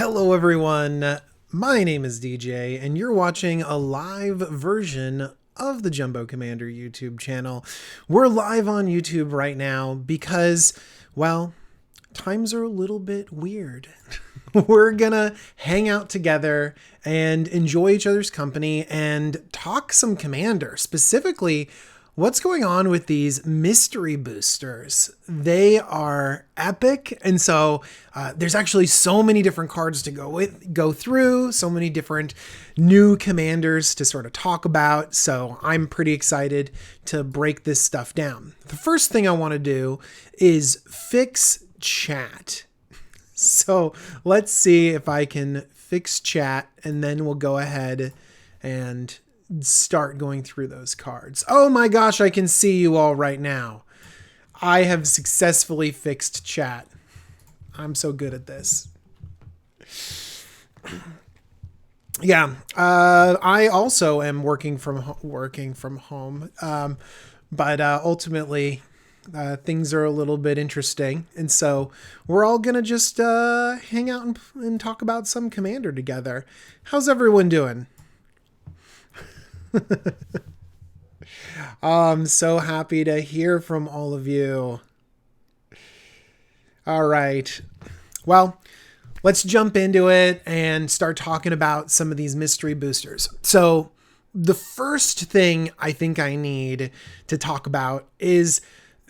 Hello everyone, my name is DJ and you're watching a live version of the Jumbo Commander YouTube channel. We're live on YouTube right now because, well, times are a little bit weird. We're gonna hang out together and enjoy each other's company and talk some Commander, specifically what's going on with these mystery boosters. They are epic. And so there's actually so many different cards to go through, so many different new commanders to sort of talk about. So I'm pretty excited to break this stuff down. The first thing I want to do is fix chat. So let's see if I can fix chat, and then we'll go ahead and start going through those cards. Oh my gosh, I can see you all right now. I have successfully fixed chat. I'm so good at this. Yeah, I also am working from home, but ultimately things are a little bit interesting, and so we're all gonna just hang out and talk about some Commander together. How's everyone doing? I'm so happy to hear from all of you. All right. Well, let's jump into it and start talking about some of these mystery boosters. So the first thing I think I need to talk about is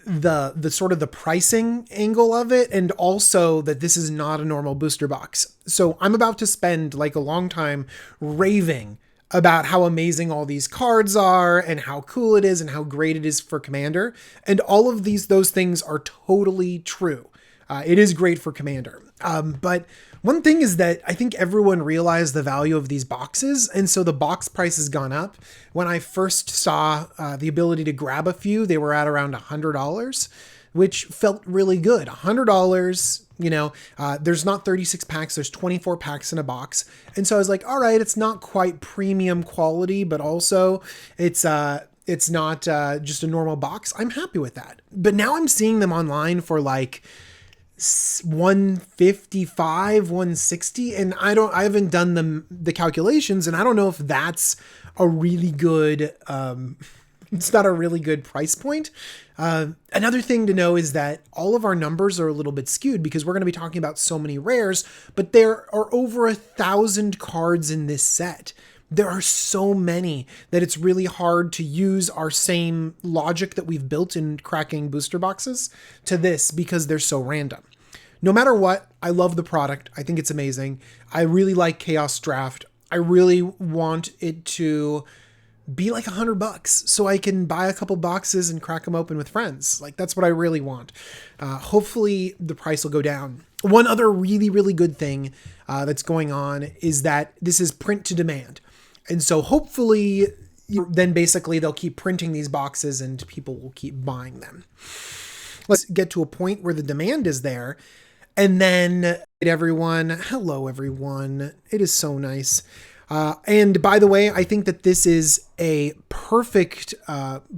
the sort of the pricing angle of it, and also that this is not a normal booster box. So I'm about to spend like a long time raving about how amazing all these cards are and how cool it is and how great it is for Commander. And all of those things are totally true. It is great for Commander. But one thing is that I think everyone realized the value of these boxes. And so the box price has gone up. When I first saw the ability to grab a few, they were at around $100, which felt really good. $100, there's not 36 packs, there's 24 packs in a box. And so I was like, all right, it's not quite premium quality, but also it's not just a normal box. I'm happy with that. But now I'm seeing them online for like 155, 160, and I haven't done the calculations, and I don't know if that's a really good it's not a really good price point. Another thing to know is that all of our numbers are a little bit skewed because we're going to be talking about so many rares, but there are over 1,000 cards in this set. There are so many that it's really hard to use our same logic that we've built in cracking booster boxes to this because they're so random. No matter what, I love the product. I think it's amazing. I really like Chaos Draft. I really want it to be like $100 so I can buy a couple boxes and crack them open with friends. Like, that's what I really want. Hopefully the price will go down. One other really, really good thing that's going on is that this is print to demand. And so hopefully then basically they'll keep printing these boxes and people will keep buying them. Let's get to a point where the demand is there. And then hello everyone. It is so nice. And by the way, I think that this is a perfect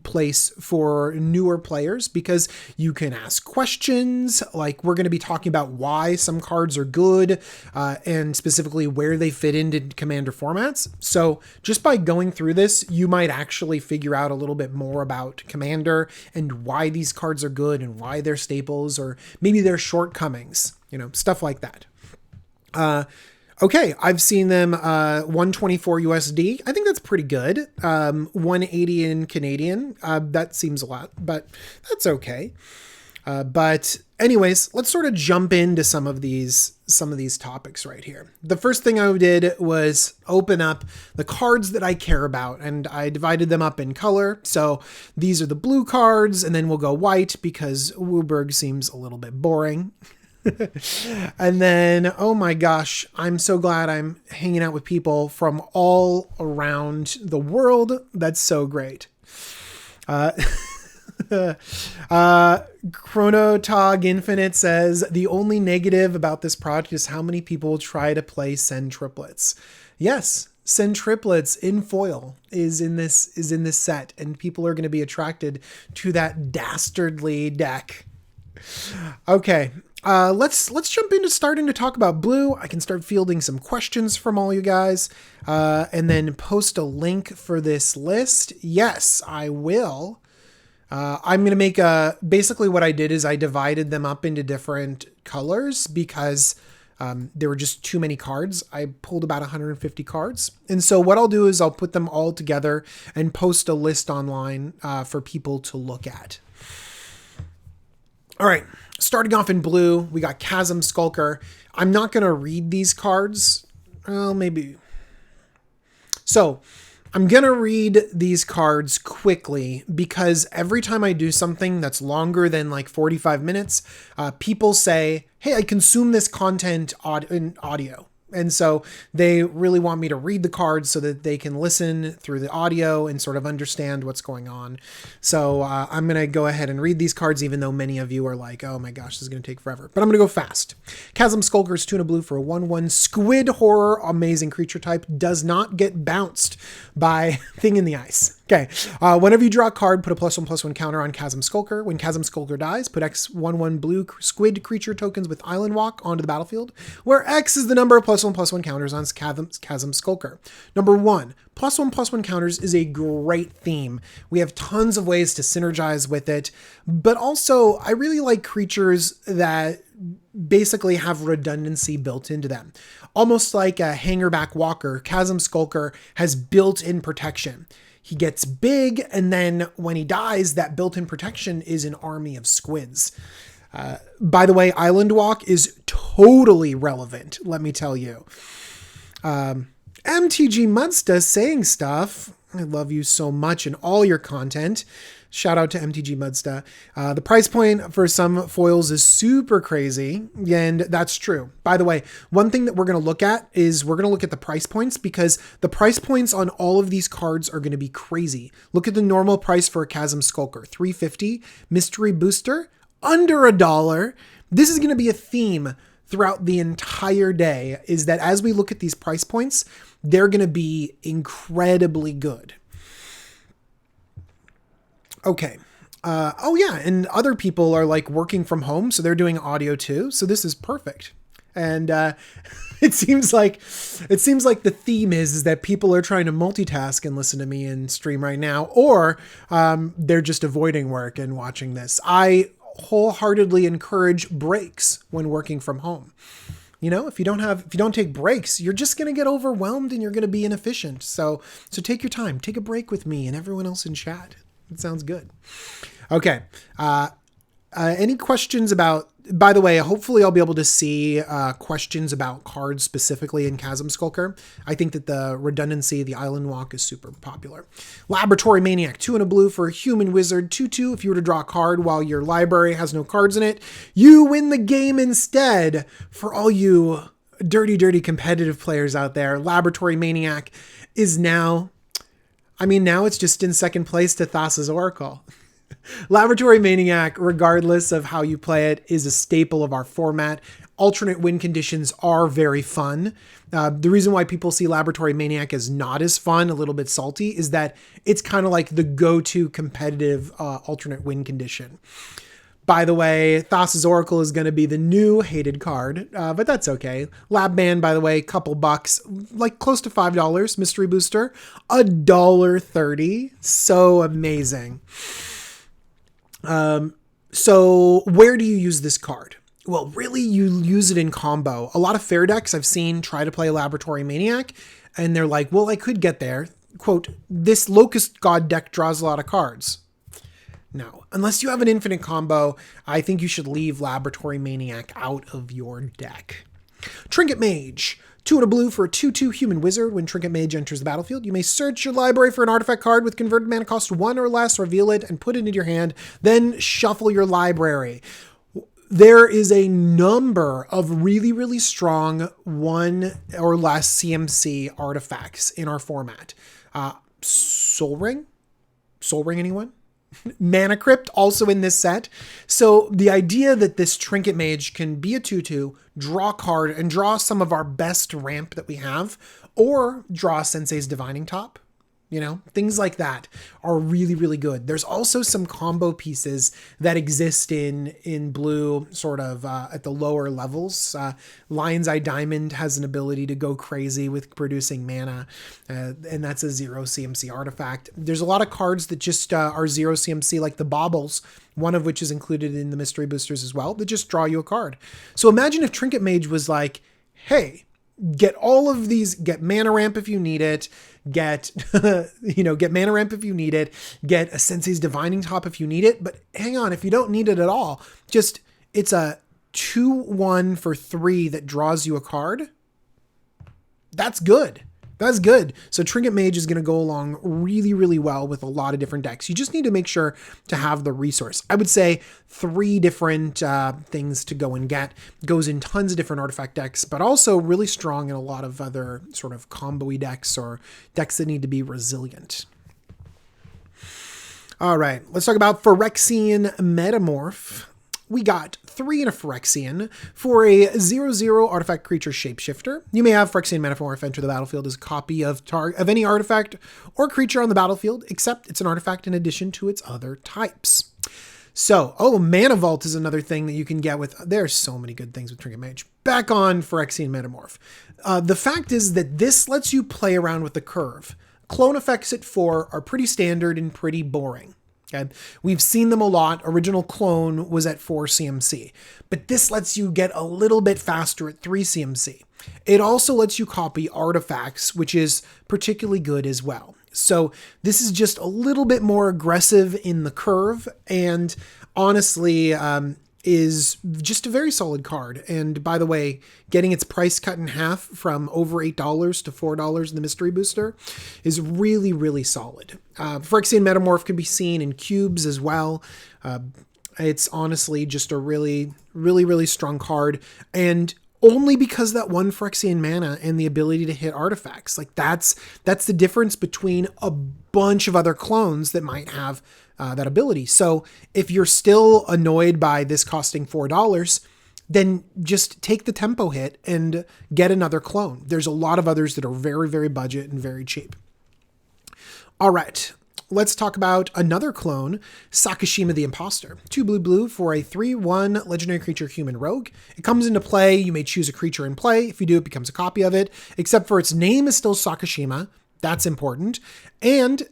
place for newer players because you can ask questions. Like, we're going to be talking about why some cards are good and specifically where they fit into Commander formats. So just by going through this, you might actually figure out a little bit more about Commander and why these cards are good and why they're staples or maybe their shortcomings, stuff like that. Okay, I've seen them 124 USD. I think that's pretty good. 180 in Canadian. That seems a lot, but that's okay. But anyways, let's sort of jump into some of these topics right here. The first thing I did was open up the cards that I care about, and I divided them up in color. So these are the blue cards, and then we'll go white because Wooburg seems a little bit boring. And then, oh my gosh, I'm so glad I'm hanging out with people from all around the world. That's so great. Chronotog Infinite says, the only negative about this product is how many people try to play Send Triplets. Yes, Send Triplets in foil is in this set, and people are going to be attracted to that dastardly deck. Okay. Let's jump into starting to talk about blue. I can start fielding some questions from all you guys, and then post a link for this list. Yes, I will. I'm going to make basically what I did is I divided them up into different colors because there were just too many cards. I pulled about 150 cards. And so what I'll do is I'll put them all together and post a list online for people to look at. All right, starting off in blue, we got Chasm Skulker. I'm not going to read these cards. Well, maybe. So I'm going to read these cards quickly because every time I do something that's longer than like 45 minutes, people say, hey, I consume this content in audio. And so they really want me to read the cards so that they can listen through the audio and sort of understand what's going on. So I'm going to go ahead and read these cards, even though many of you are like, oh my gosh, this is going to take forever. But I'm going to go fast. Chasm Skulker's Tuna Blue for a 1/1 Squid Horror, amazing creature type, does not get bounced by Thing in the Ice. Okay, whenever you draw a card, put a +1/+1 counter on Chasm Skulker. When Chasm Skulker dies, put X 1/1 blue squid creature tokens with Island Walk onto the battlefield, where X is the number of +1/+1 counters on Chasm Skulker. Number 1, +1/+1 counters is a great theme. We have tons of ways to synergize with it, but also I really like creatures that basically have redundancy built into them. Almost like a hangerback walker, Chasm Skulker has built-in protection. He gets big, and then when he dies, that built-in protection is an army of squids. By the way, Island Walk is totally relevant, let me tell you. MTG Mudsta saying stuff. I love you so much and all your content. Shout out to MTG Mudsta. The price point for some foils is super crazy, and that's true. By the way, one thing that we're going to look at is we're going to look at the price points because the price points on all of these cards are going to be crazy. Look at the normal price for a Chasm Skulker, $3.50. Mystery Booster, under $1. This is going to be a theme throughout the entire day, is that as we look at these price points, they're going to be incredibly good. Okay. Oh yeah, and other people are like working from home, so they're doing audio too. So this is perfect. And it seems like the theme is that people are trying to multitask and listen to me and stream right now, or they're just avoiding work and watching this. I wholeheartedly encourage breaks when working from home. You know, if you don't take breaks, you're just going to get overwhelmed and you're going to be inefficient. So take your time, take a break with me and everyone else in chat. It sounds good. Okay. Any questions about, by the way, hopefully I'll be able to see questions about cards specifically in Chasm Skulker. I think that the redundancy, the Island Walk is super popular. Laboratory Maniac, 2 and a blue for a human wizard, 2/2. If you were to draw a card while your library has no cards in it, you win the game instead. For all you dirty competitive players out there, Laboratory Maniac is now it's just in second place to Thassa's Oracle. Laboratory Maniac, regardless of how you play it, is a staple of our format. Alternate win conditions are very fun. The reason why people see Laboratory Maniac as not as fun, a little bit salty, is that it's kind of like the go-to competitive alternate win condition. By the way, Thassa's Oracle is going to be the new hated card, but that's okay. Lab Man, by the way, couple bucks, like close to $5. Mystery Booster, $1.30. So amazing. So where do you use this card? Well, really, you use it in combo. A lot of fair decks I've seen try to play Laboratory Maniac, and they're like, well, I could get there. Quote, this Locust God deck draws a lot of cards. No, unless you have an infinite combo, I think you should leave Laboratory Maniac out of your deck. Trinket Mage, 2 and a blue for a 2/2 human wizard. When Trinket Mage enters the battlefield, you may search your library for an artifact card with converted mana cost 1 or less, reveal it, and put it into your hand, then shuffle your library. There is a number of really strong 1 or less CMC artifacts in our format. Soul Ring, anyone? Mana Crypt also in this set. So the idea that this Trinket Mage can be a 2/2, draw a card, and draw some of our best ramp that we have, or draw Sensei's Divining Top, You know, things like that are really, really good. There's also some combo pieces that exist in blue, sort of at the lower levels. Lion's Eye Diamond has an ability to go crazy with producing mana, and that's a 0 CMC artifact. There's a lot of cards that just are 0 CMC, like the Baubles, one of which is included in the mystery boosters as well, that just draw you a card. So imagine if Trinket Mage was like, hey, get all of these, get mana ramp if you need it, get mana ramp if you need it, get a Sensei's Divining Top if you need it, but hang on, if you don't need it at all, just, it's a 2/1 for 3 that draws you a card. That's good. That's good. So Trinket Mage is going to go along really, really well with a lot of different decks. You just need to make sure to have the resource. I would say 3 different things to go and get. Goes in tons of different artifact decks, but also really strong in a lot of other sort of combo-y decks or decks that need to be resilient. All right, let's talk about Rexian Metamorph. We got 3 in a Phyrexian for a 0/0 artifact creature shapeshifter. You may have Rexian Metamorph enter the battlefield as a copy of any artifact or creature on the battlefield, except it's an artifact in addition to its other types. So, Mana Vault is another thing that you can get with. There's so many good things with Trinket Mage. Back on Phyrexian Metamorph. The fact is that this lets you play around with the curve. Clone effects at 4 are pretty standard and pretty boring. Okay. We've seen them a lot. Original Clone was at 4 CMC, but this lets you get a little bit faster at 3 CMC. It also lets you copy artifacts, which is particularly good as well. So this is just a little bit more aggressive in the curve, and honestly, is just a very solid card. And by the way, getting its price cut in half from over $8 to $4 in the mystery booster is really, really solid. Phyrexian Metamorph can be seen in cubes as well. It's honestly just a really, really, really strong card. And only because that 1 Phyrexian mana and the ability to hit artifacts. Like that's the difference between a bunch of other clones that might have that ability. So if you're still annoyed by this costing $4, then just take the tempo hit and get another clone. There's a lot of others that are very, very budget and very cheap. All right, let's talk about another clone, Sokka Shima the Imposter. 2 blue for a 3/1 legendary creature human rogue. It comes into play. You may choose a creature in play. If you do, it becomes a copy of it, except for its name is still Sokka Shima. That's important. And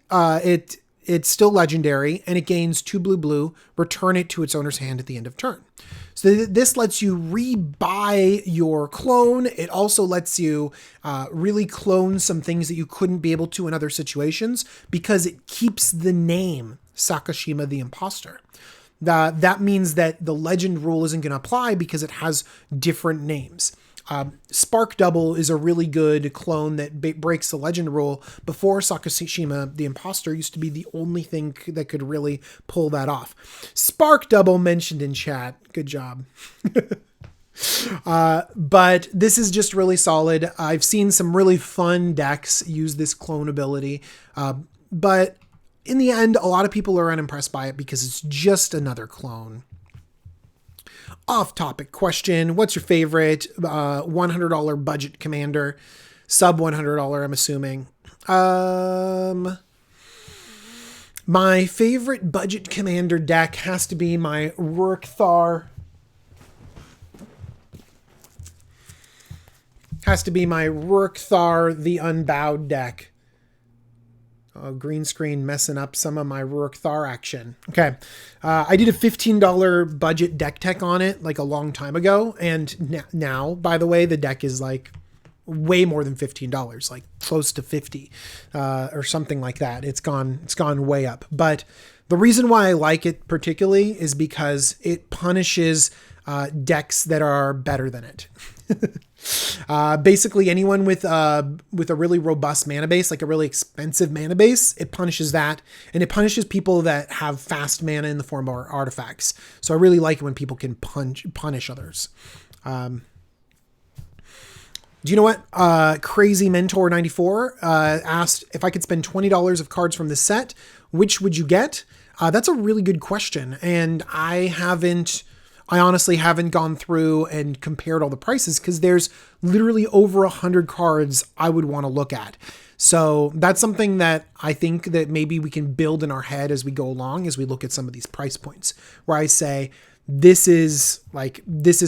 it's still legendary, and it gains 2 blue, return it to its owner's hand at the end of turn. So this lets you rebuy your clone. It also lets you really clone some things that you couldn't be able to in other situations because it keeps the name Sokka Shima the Imposter. That means that the legend rule isn't going to apply because it has different names. Spark Double is a really good clone that breaks the legend rule. Before, Sokka Shima the Imposter used to be the only thing that could really pull that off. Spark Double mentioned in chat. Good job. But this is just really solid. I've seen some really fun decks use this clone ability. But in the end, a lot of people are unimpressed by it because it's just another clone. Off-topic question. What's your favorite $100 budget commander? Sub $100, I'm assuming. My favorite budget commander deck has to be my Rurkthar. The Unbowed deck. Green screen messing up some of my Rurkthar action. Okay. I did a $15 budget deck tech on it like a long time ago. And now, by the way, the deck is like way more than $15, like close to 50 or something like that. It's gone way up. But the reason why I like it particularly is because it punishes decks that are better than it. Basically anyone with a really robust mana base, like a really expensive mana base, it punishes that, and it punishes people that have fast mana in the form of artifacts. So I really like it when people can punish others. Do you know what? Crazy Mentor 94 asked if I could spend $20 of cards from this set, which would you get? That's a really good question, and I honestly haven't gone through and compared all the prices because there's literally over 100 cards I would want to look at. So that's something that I think that maybe we can build in our head as we go along, as we look at some of these price points, where I say, this is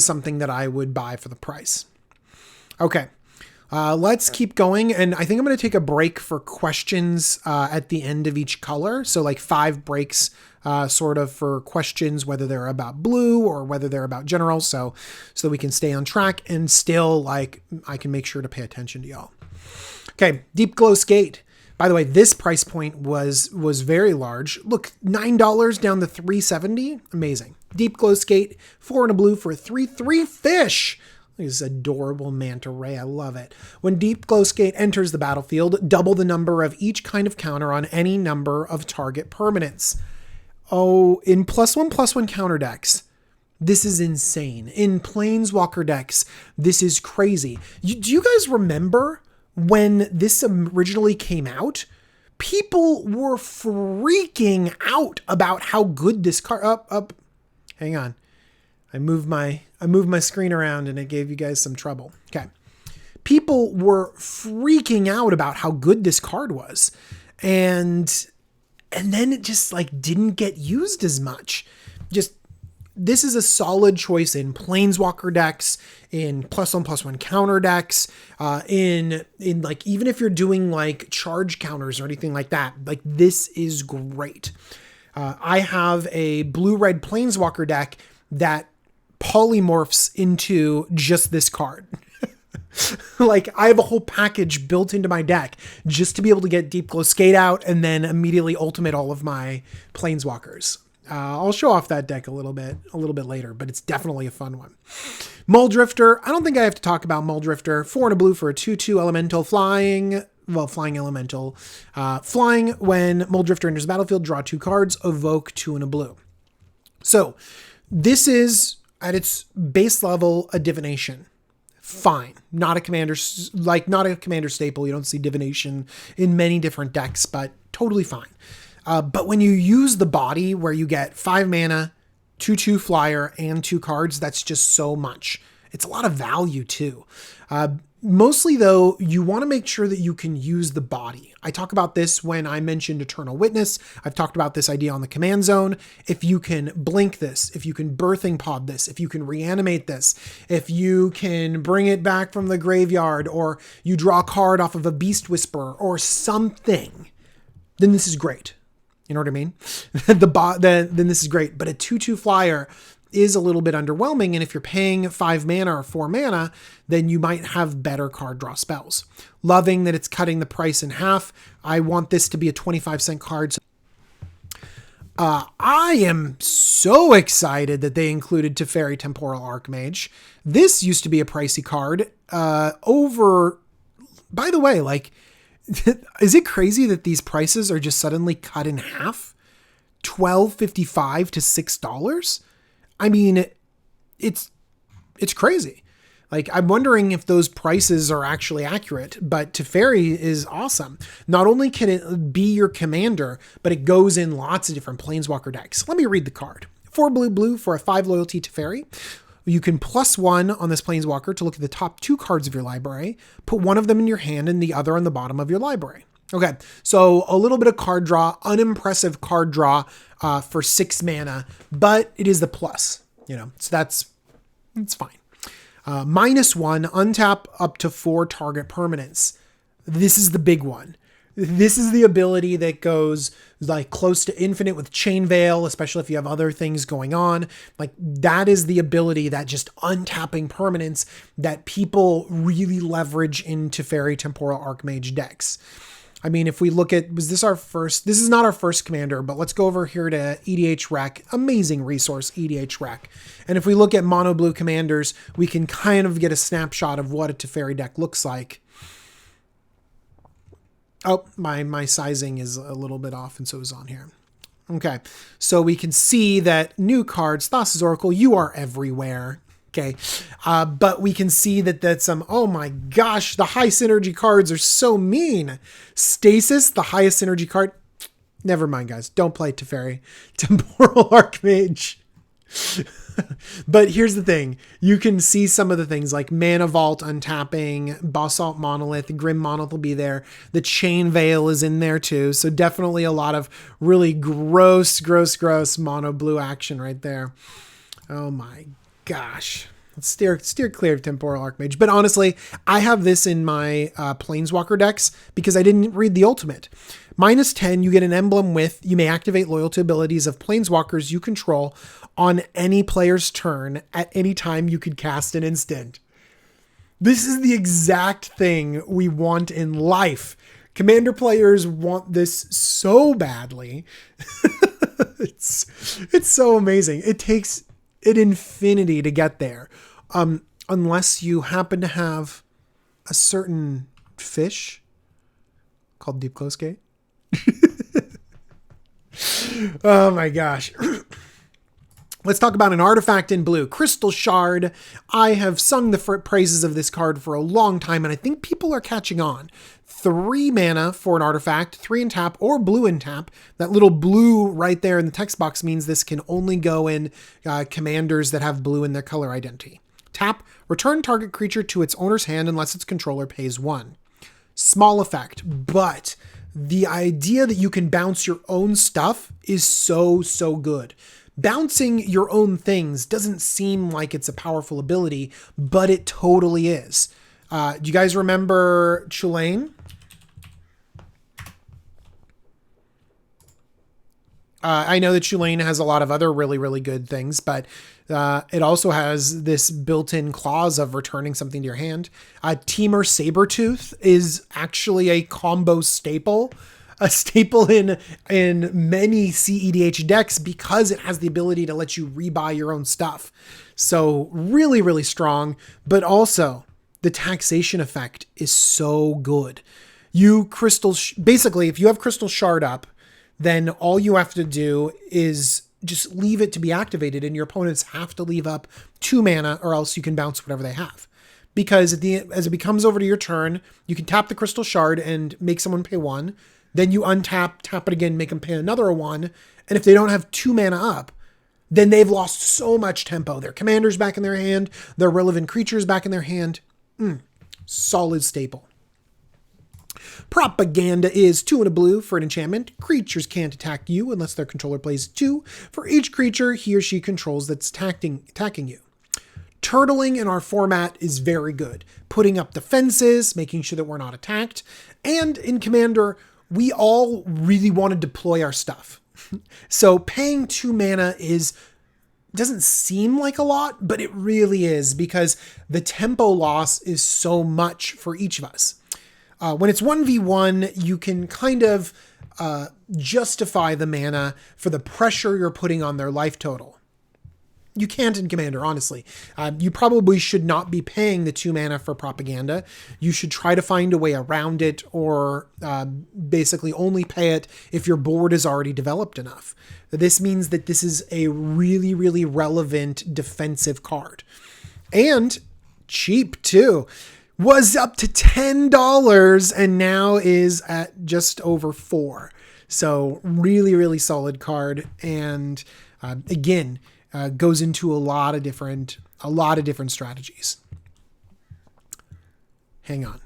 something that I would buy for the price. Okay. Let's keep going. And I think I'm going to take a break for questions at the end of each color. So like 5 breaks sort of for questions, whether they're about blue or whether they're about general. So that we can stay on track and still like I can make sure to pay attention to y'all. Okay. Deep Glow Skate. By the way, this price point was very large. Look, $9 down to $3.70. Amazing. Deep Glow Skate, 4 and a blue for a 3/3 fish. This adorable manta ray. I love it. When Deep Glow Skate enters the battlefield, double the number of each kind of counter on any number of target permanents. Oh, in +1/+1 counter decks, this is insane. In Planeswalker decks, this is crazy. Do you guys remember when this originally came out? People were freaking out about how good this card... Hang on. I moved my screen around and it gave you guys some trouble. Okay. People were freaking out about how good this card was. And then it just like didn't get used as much. This is a solid choice in Planeswalker decks, in +1/+1 counter decks, in like, even if you're doing like charge counters or anything like that, like this is great. I have a blue-red Planeswalker deck that polymorphs into just this card. Like I have a whole package built into my deck just to be able to get Deep Glow Skate out and then immediately ultimate all of my Planeswalkers. I'll show off that deck a little bit later, but it's definitely a fun one. Muldrifter. I don't think I have to talk about Muldrifter. 4 and a blue for a 2/2 elemental flying. Well, flying elemental. Flying, when Muldrifter enters the battlefield, draw 2 cards, evoke 2 and a blue. So this is, at its base level, a divination. Fine. Not a commander staple. You don't see divination in many different decks, but totally fine. But when you use the body where you get 5 mana, 2/2 flyer, and 2 cards, that's just so much. It's a lot of value too. Mostly though, you want to make sure that you can use the body. I talk about this when I mentioned Eternal Witness. I've talked about this idea on the command zone. If you can blink this, if you can birthing pod this, if you can reanimate this, if you can bring it back from the graveyard, or you draw a card off of a Beast Whisperer or something, then this is great. You know what I mean? Then this is great. But a 2/2 flyer is a little bit underwhelming. And if you're paying 5 mana or 4 mana, then you might have better card draw spells. Loving that it's cutting the price in half. I want this to be a 25-cent card. I am so excited that they included Teferi Temporal Archmage. This used to be a pricey card. By the way, like, is it crazy that these prices are just suddenly cut in half? $12.55 to $6? I mean, it's crazy. Like, I'm wondering if those prices are actually accurate, but Teferi is awesome. Not only can it be your commander, but it goes in lots of different Planeswalker decks. Let me read the card. 4 blue for a 5 loyalty Teferi. You can +1 on this Planeswalker to look at the top 2 cards of your library, put one of them in your hand and the other on the bottom of your library. Okay, so a little bit of card draw, unimpressive card draw for 6 mana, but it is the plus, so that's fine. -1, untap up to 4 target permanents. This is the big one. This is the ability that goes like close to infinite with Chain Veil, especially if you have other things going on. Like, that is the ability that just untapping permanents that people really leverage into Teferi Temporal Archmage decks. I mean, if we look at, this is not our first commander, but let's go over here to EDH Rec. Amazing resource, EDH Rec. And if we look at mono blue commanders, we can kind of get a snapshot of what a Teferi deck looks like. Oh, my sizing is a little bit off, and so is on here. Okay, so we can see that new cards, Thassa's Oracle, you are everywhere. Okay, but we can see that that's oh my gosh, the high synergy cards are so mean. Stasis, the highest synergy card. Never mind, guys. Don't play Teferi Temporal Archmage. But here's the thing. You can see some of the things like Mana Vault untapping, Basalt Monolith, Grim Monolith will be there. The Chain Veil is in there too. So definitely a lot of really gross mono blue action right there. Oh my gosh. Let's steer clear of Temporal Archmage. But honestly, I have this in my Planeswalker decks because I didn't read the ultimate. -10, you get an emblem with, you may activate loyalty abilities of Planeswalkers you control on any player's turn at any time you could cast an instant. This is the exact thing we want in life. Commander players want this so badly. It's so amazing. It takes an infinity to get there. Unless you happen to have a certain fish called Deep Close Gate. Oh my gosh. Let's talk about an artifact in blue, Crystal Shard. I have sung the praises of this card for a long time, and I think people are catching on. 3 mana for an artifact, 3 in tap or blue in tap. That little blue right there in the text box means this can only go in commanders that have blue in their color identity. Tap, return target creature to its owner's hand unless its controller pays 1. Small effect, but the idea that you can bounce your own stuff is so good. Bouncing your own things doesn't seem like it's a powerful ability, but it totally is. Do you guys remember Chulane? I know that Chulane has a lot of other really good things, but it also has this built-in clause of returning something to your hand. Temur Sabertooth is actually a combo staple. A staple in many CEDH decks because it has the ability to let you rebuy your own stuff. So really strong, but also the taxation effect is so good. Basically, if you have Crystal Shard up, then all you have to do is just leave it to be activated, and your opponents have to leave up 2 mana or else you can bounce whatever they have. Because as it becomes over to your turn, you can tap the Crystal Shard and make someone pay 1. Then you untap, tap it again, make them pay another 1. And if they don't have 2 mana up, then they've lost so much tempo. Their commander's back in their hand, their relevant creature's back in their hand. Solid staple. Propaganda is 2 and a blue for an enchantment. Creatures can't attack you unless their controller plays 2 for each creature he or she controls that's attacking you. Turtling in our format is very good. Putting up defenses, making sure that we're not attacked. And in Commander, we all really want to deploy our stuff. So paying 2 mana doesn't seem like a lot, but it really is because the tempo loss is so much for each of us. When it's 1v1, you can kind of justify the mana for the pressure you're putting on their life total. You can't in Commander, honestly. You probably should not be paying the 2 mana for Propaganda. You should try to find a way around it or basically only pay it if your board is already developed enough. This means that this is a really relevant defensive card. And cheap too. Was up to $10 and now is at just over $4. So really solid card. And again, goes into a lot of different strategies. Hang on.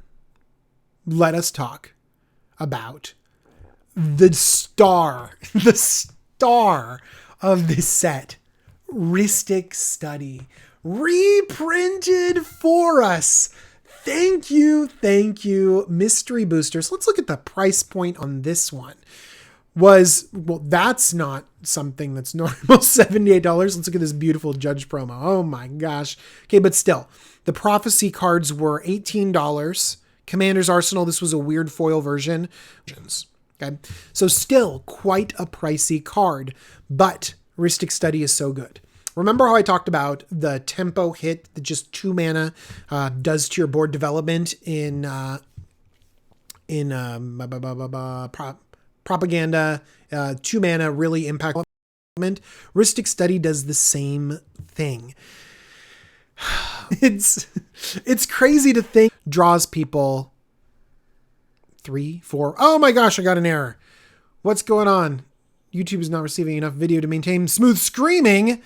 Let us talk about the star of this set, Ristic Study, reprinted for us. Thank you, Mystery Boosters. Let's look at the price point on this one. That's not something that's normal, $78. Let's look at this beautiful Judge promo. Oh my gosh. Okay, but still, the Prophecy cards were $18. Commander's Arsenal, this was a weird foil version. Okay, so still quite a pricey card, but Ristic Study is so good. Remember how I talked about the tempo hit that just 2 mana does to your board development in Propaganda, 2 mana really impact development. Ristic Study does the same thing. It's crazy to think draws people 3, 4. Oh my gosh, I got an error. What's going on? YouTube is not receiving enough video to maintain smooth screaming.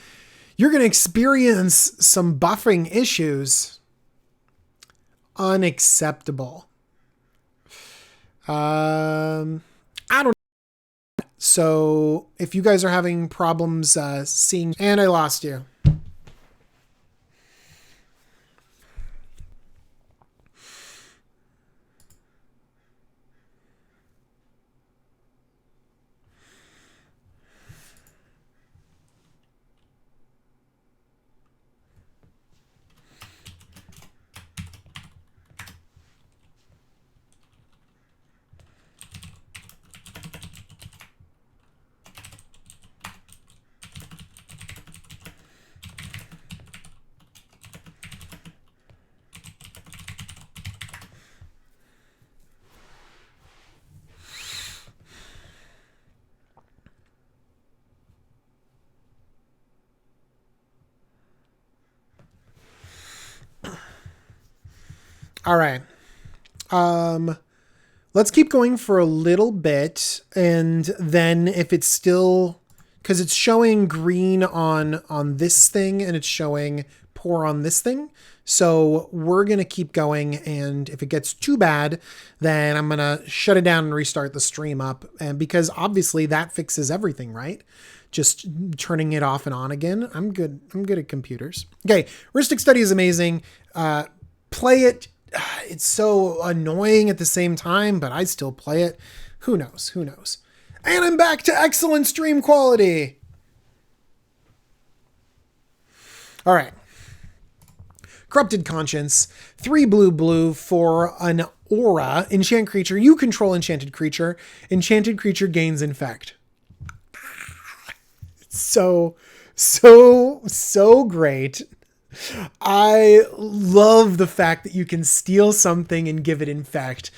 you're going to experience some buffering issues. Unacceptable. I don't know. So if you guys are having problems seeing, and I lost you. All right. Let's keep going for a little bit, and then if it's still, because it's showing green on this thing and it's showing poor on this thing, so we're gonna keep going, and if it gets too bad, then I'm gonna shut it down and restart the stream up, and because obviously that fixes everything, right? Just turning it off and on again. I'm good at computers. Okay, Ristic Study is amazing. Play it. It's so annoying at the same time, but I still play it. Who knows? Who knows? And I'm back to excellent stream quality. All right. Corrupted Conscience. 3 blue for an aura. Enchant creature. You control enchanted creature. Enchanted creature gains infect. So great. I love the fact that you can steal something and give it infect.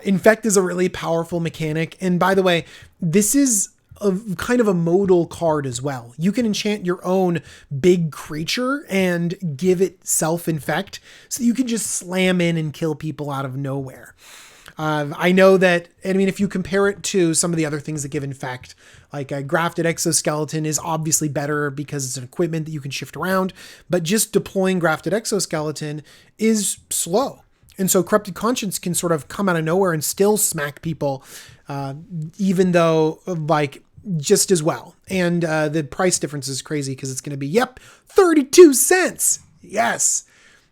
Infect is a really powerful mechanic. And by the way, this is a kind of a modal card as well. You can enchant your own big creature and give it self-infect, so you can just slam in and kill people out of nowhere. I know that, I mean, if you compare it to some of the other things that give infect, like a grafted exoskeleton is obviously better because it's an equipment that you can shift around, but just deploying grafted exoskeleton is slow. And so Corrupted Conscience can sort of come out of nowhere and still smack people, even though like just as well. And the price difference is crazy because it's going to be, 32 cents. Yes.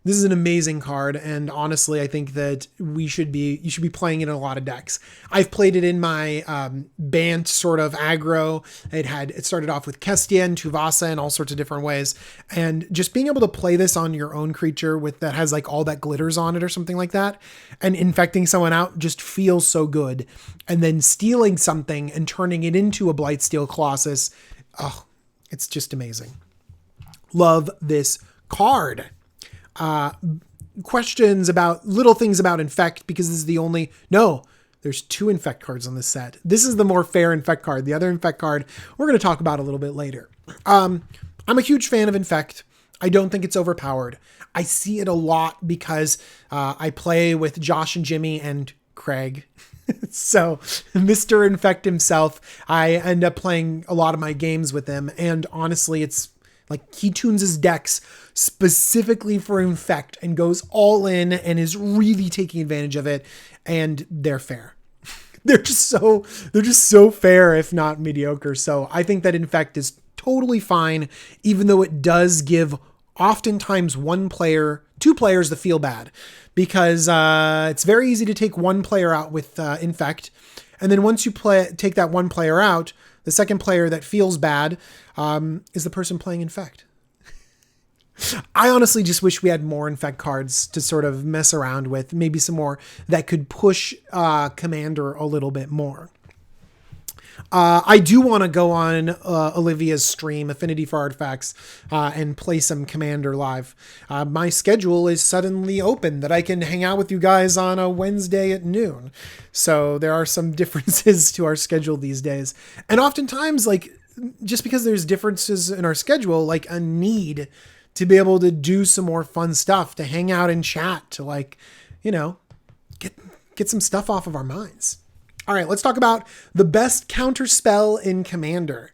This is an amazing card, and honestly, I think that you should be playing it in a lot of decks. I've played it in my Bant sort of aggro. It started off with Kestia and Tuvasa and all sorts of different ways, and just being able to play this on your own creature that has like all that glitters on it or something like that, and infecting someone out just feels so good. And then stealing something and turning it into a Blightsteel Colossus, it's just amazing. Love this card. Questions about little things about infect, because this is there's 2 infect cards on this set. This is the more fair infect card. The other infect card we're going to talk about a little bit later. I'm a huge fan of infect. I don't think it's overpowered. I see it a lot because I play with Josh and Jimmy and Craig. So Mr. Infect himself, I end up playing a lot of my games with him, and honestly, it's like he tunes his decks specifically for infect and goes all in and is really taking advantage of it. And they're fair. They're just so fair, if not mediocre. So I think that infect is totally fine, even though it does give oftentimes 2 players the feel bad, because it's very easy to take 1 player out with infect. And then once you take that 1 player out, the second player that feels bad is the person playing infect. I honestly just wish we had more infect cards to sort of mess around with. Maybe some more that could push Commander a little bit more. I do want to go on Olivia's stream, Affinity for Artifacts, and play some Commander live. My schedule is suddenly open that I can hang out with you guys on a Wednesday at noon. So there are some differences to our schedule these days. And oftentimes, like, just because there's differences in our schedule, like a need to be able to do some more fun stuff, to hang out and chat, to like, get some stuff off of our minds. All right, let's talk about the best counter spell in Commander.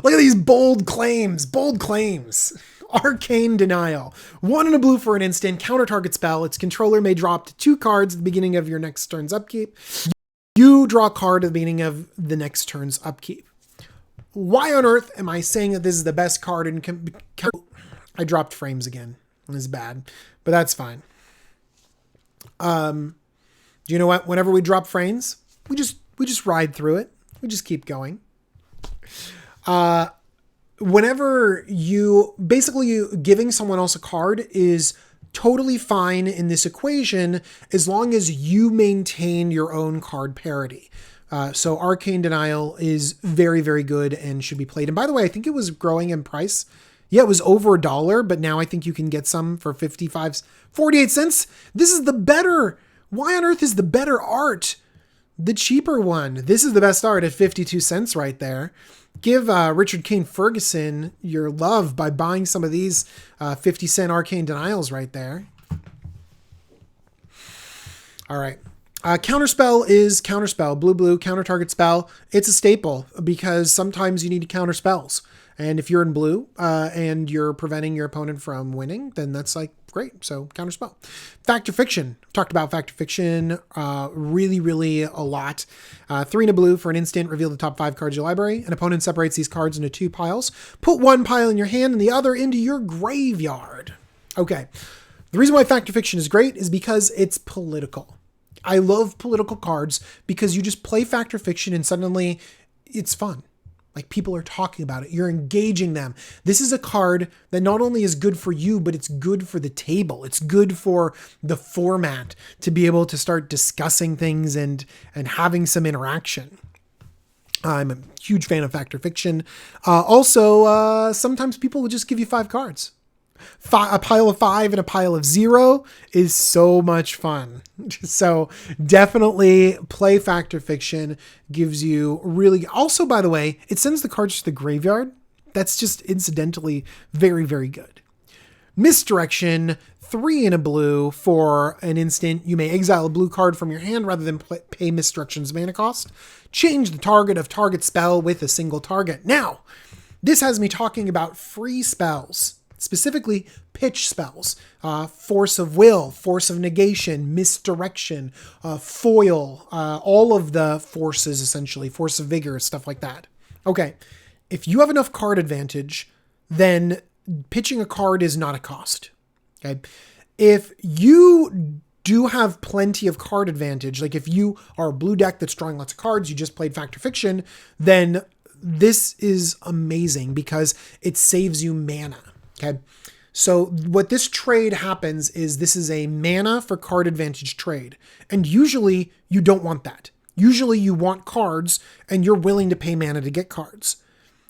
Look at these bold claims. Bold claims. Arcane Denial. 1 and a blue for an instant. Counter target spell. Its controller may drop to 2 cards at the beginning of your next turn's upkeep. You draw a card at the beginning of the next turn's upkeep. Why on earth am I saying that this is the best card in... I dropped frames again. It's bad. But that's fine. Do you know what? Whenever we drop frames, we just ride through it. We just keep going. Whenever you giving someone else a card is totally fine in this equation as long as you maintain your own card parity. So Arcane Denial is very, very good and should be played. And by the way, I think it was growing in price. Yeah, it was over $1, but now I think you can get some for 48 cents. This is the better. Why on earth is the better art the cheaper one? This is the best art at 52 cents right there. Give Richard Kane Ferguson your love by buying some of these 50-cent Arcane Denials right there. All right. Counterspell is counterspell. Blue, counter target spell. It's a staple because sometimes you need to counter spells. And if you're in blue and you're preventing your opponent from winning, then that's like great. So counterspell. Fact or fiction. Talked about fact or fiction really a lot. 3 and a blue for an instant. Reveal the top 5 cards of your library. An opponent separates these cards into 2 piles. Put 1 pile in your hand and the other into your graveyard. Okay. The reason why fact or fiction is great is because it's political. I love political cards because you just play fact or fiction and suddenly it's fun. Like people are talking about it. You're engaging them. This is a card that not only is good for you, but it's good for the table. It's good for the format to be able to start discussing things and having some interaction. I'm a huge fan of fact or fiction. Also, sometimes people will just give you 5 cards. A pile of 5 and a pile of 0 is so much fun. So definitely play fact or fiction. Gives you really... Also, by the way, it sends the cards to the graveyard. That's just incidentally very, very good. Misdirection. 3 and a blue for an instant. You may exile a blue card from your hand rather than pay Misdirection's mana cost. Change the target of target spell with a single target. Now, this has me talking about free spells. Specifically, pitch spells, Force of Will, Force of Negation, Misdirection, Foil, all of the forces, essentially, Force of Vigor, stuff like that. Okay, if you have enough card advantage, then pitching a card is not a cost. Okay, if you do have plenty of card advantage, like if you are a blue deck that's drawing lots of cards, you just played Fact or Fiction, then this is amazing because it saves you mana. Okay, so what this trade happens is this is a mana for card advantage trade. And usually you don't want that. Usually you want cards and you're willing to pay mana to get cards.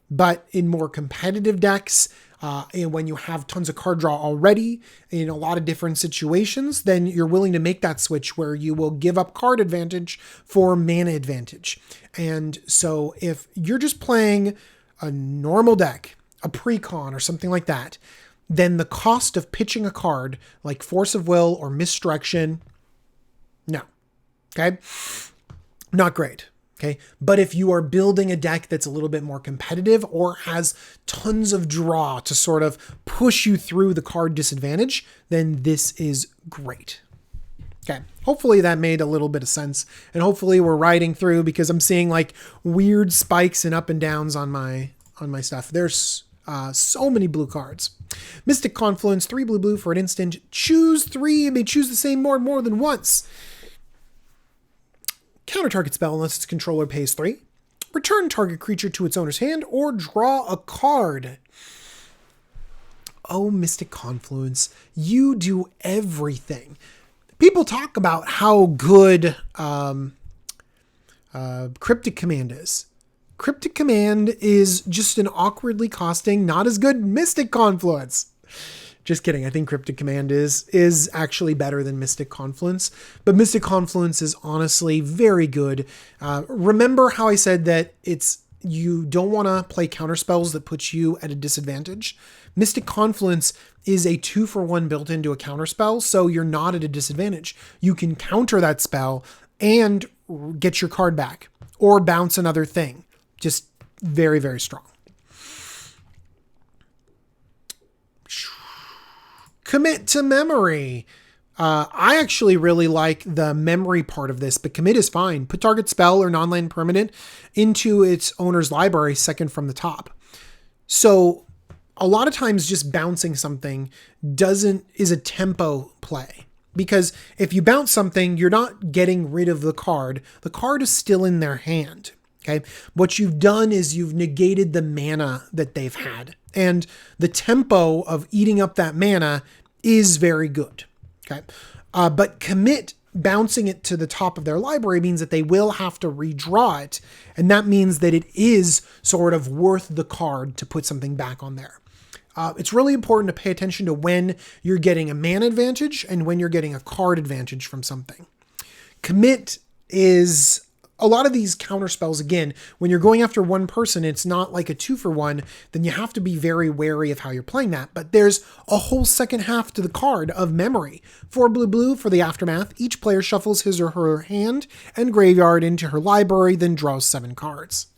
But in more competitive decks, and when you have tons of card draw already in a lot of different situations, then you're willing to make that switch where you will give up card advantage for mana advantage. And so if you're just playing a normal deck, a precon or something like that, then the cost of pitching a card like Force of Will or Misdirection, no. Okay? Not great. Okay? But if you are building a deck that's a little bit more competitive or has tons of draw to sort of push you through the card disadvantage, then this is great. Okay, hopefully that made a little bit of sense, and hopefully we're riding through because I'm seeing like weird spikes and up and downs on my stuff. There's so many blue cards. Mystic Confluence, 3 blue for an instant. Choose 3 and may choose the same more than once. Counter target spell unless its controller pays 3. Return target creature to its owner's hand or draw a card. Oh, Mystic Confluence, you do everything. People talk about how good Cryptic Command is. Cryptic Command is just an awkwardly costing, not as good Mystic Confluence. Just kidding. I think Cryptic Command is actually better than Mystic Confluence, but Mystic Confluence is honestly very good. Remember how I said that you don't want to play counter spells that put you at a disadvantage? Mystic Confluence is a 2-for-1 built into a counter spell, so you're not at a disadvantage. You can counter that spell and get your card back or bounce another thing. Just very, very strong. Commit to memory. I actually really like the memory part of this, but commit is fine. Put target spell or non-land permanent into its owner's library second from the top. So a lot of times just bouncing something is a tempo play. Because if you bounce something, you're not getting rid of the card. The card is still in their hand. Okay. What you've done is you've negated the mana that they've had. And the tempo of eating up that mana is very good. Okay. But commit, bouncing it to the top of their library, means that they will have to redraw it. And that means that it is sort of worth the card to put something back on there. It's really important to pay attention to when you're getting a mana advantage and when you're getting a card advantage from something. Commit is a lot of these counter spells. Again, when you're going after one person, it's not like a 2-for-1, then you have to be very wary of how you're playing that. But there's a whole second half to the card of memory. 4 blue for the aftermath. Each player shuffles his or her hand and graveyard into her library, then draws 7 cards.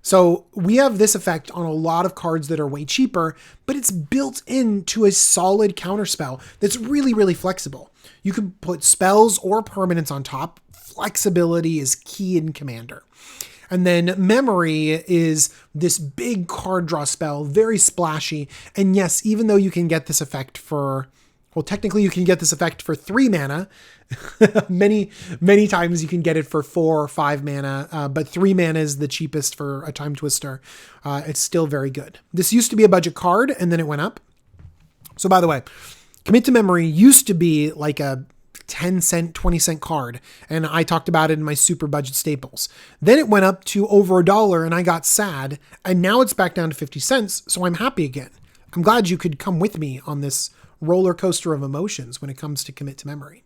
So we have this effect on a lot of cards that are way cheaper, but it's built into a solid counterspell that's really, really flexible. You can put spells or permanents on top. Flexibility is key in Commander. And then Memory is this big card draw spell, very splashy. And yes, even though you can get this effect technically you can get this effect for 3 mana. many times you can get it for 4 or 5 mana, but 3 mana is the cheapest for a Time Twister. It's still very good. This used to be a budget card, and then it went up. So by the way, Commit to Memory used to be like a 10-cent, 20-cent card, and I talked about it in my super budget staples. Then it went up to over $1, and I got sad, and now it's back down to 50 cents, so I'm happy again. I'm glad you could come with me on this roller coaster of emotions when it comes to Commit to Memory.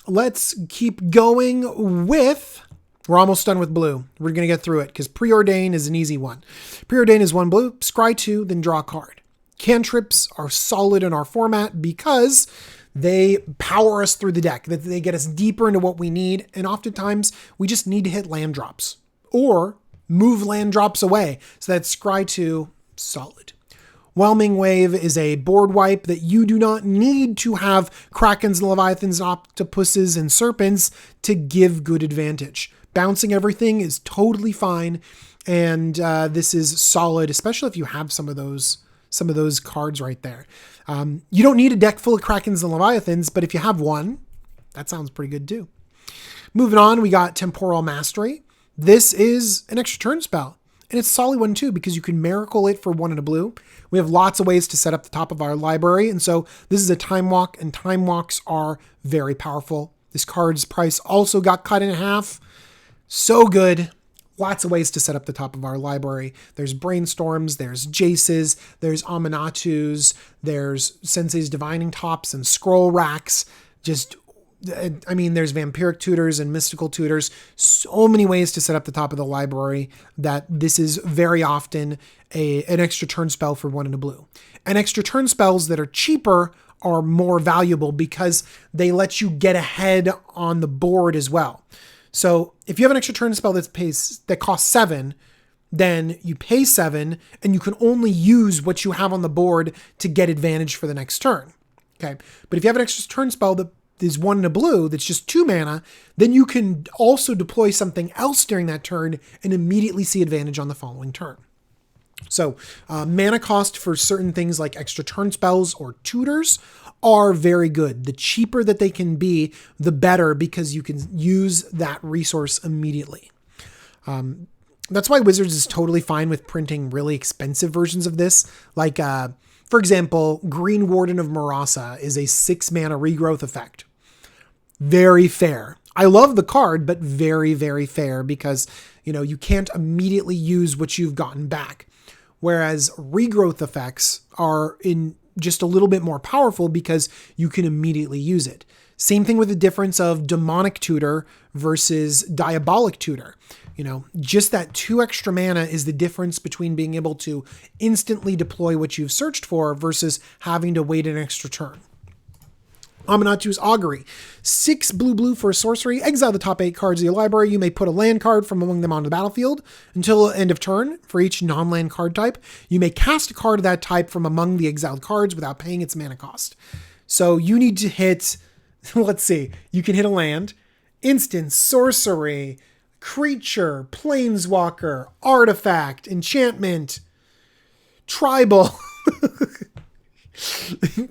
Let's keep going with... We're almost done with blue. We're going to get through it because PreOrdained is an easy one. PreOrdained is 1 blue, scry 2, then draw a card. Cantrips are solid in our format because they power us through the deck. They get us deeper into what we need, and oftentimes we just need to hit land drops or move land drops away. So that's scry 2, solid. Whelming Wave is a board wipe that you do not need to have Krakens, Leviathans, Octopuses, and Serpents to give good advantage. Bouncing everything is totally fine, and this is solid, especially if you have some of those cards right there. You don't need a deck full of Krakens and Leviathans, but if you have one, that sounds pretty good too. Moving on, we got Temporal Mastery. This is an extra turn spell. And it's a solid one too, because you can miracle it for 1 and a blue. We have lots of ways to set up the top of our library. And so this is a time walk, and time walks are very powerful. This card's price also got cut in half. So good. Lots of ways to set up the top of our library. There's Brainstorms, there's Jaces, there's Aminatus, there's Sensei's Divining Tops and Scroll Racks. There's Vampiric Tutors and Mystical Tutors. So many ways to set up the top of the library that this is very often an extra turn spell for 1 and a blue. And extra turn spells that are cheaper are more valuable because they let you get ahead on the board as well. So if you have an extra turn spell that costs 7, then you pay 7 and you can only use what you have on the board to get advantage for the next turn. Okay. But if you have an extra turn spell that is 1 and a blue that's just 2 mana, then you can also deploy something else during that turn and immediately see advantage on the following turn. So mana cost for certain things like extra turn spells or tutors are very good. The cheaper that they can be, the better, because you can use that resource immediately. That's why Wizards is totally fine with printing really expensive versions of this. Like, for example, Green Warden of Marasa is a 6 mana regrowth effect. Very fair. I love the card, but very, very fair because, you can't immediately use what you've gotten back. Whereas regrowth effects are in just a little bit more powerful because you can immediately use it. Same thing with the difference of Demonic Tutor versus Diabolic Tutor. Just that 2 extra mana is the difference between being able to instantly deploy what you've searched for versus having to wait an extra turn. Amanatu's Augury. 6 blue for a sorcery. Exile the top 8 cards of your library. You may put a land card from among them onto the battlefield until end of turn for each non-land card type. You may cast a card of that type from among the exiled cards without paying its mana cost. So you need to hit, let's see, you can hit a land, instant, sorcery, creature, planeswalker, artifact, enchantment, tribal.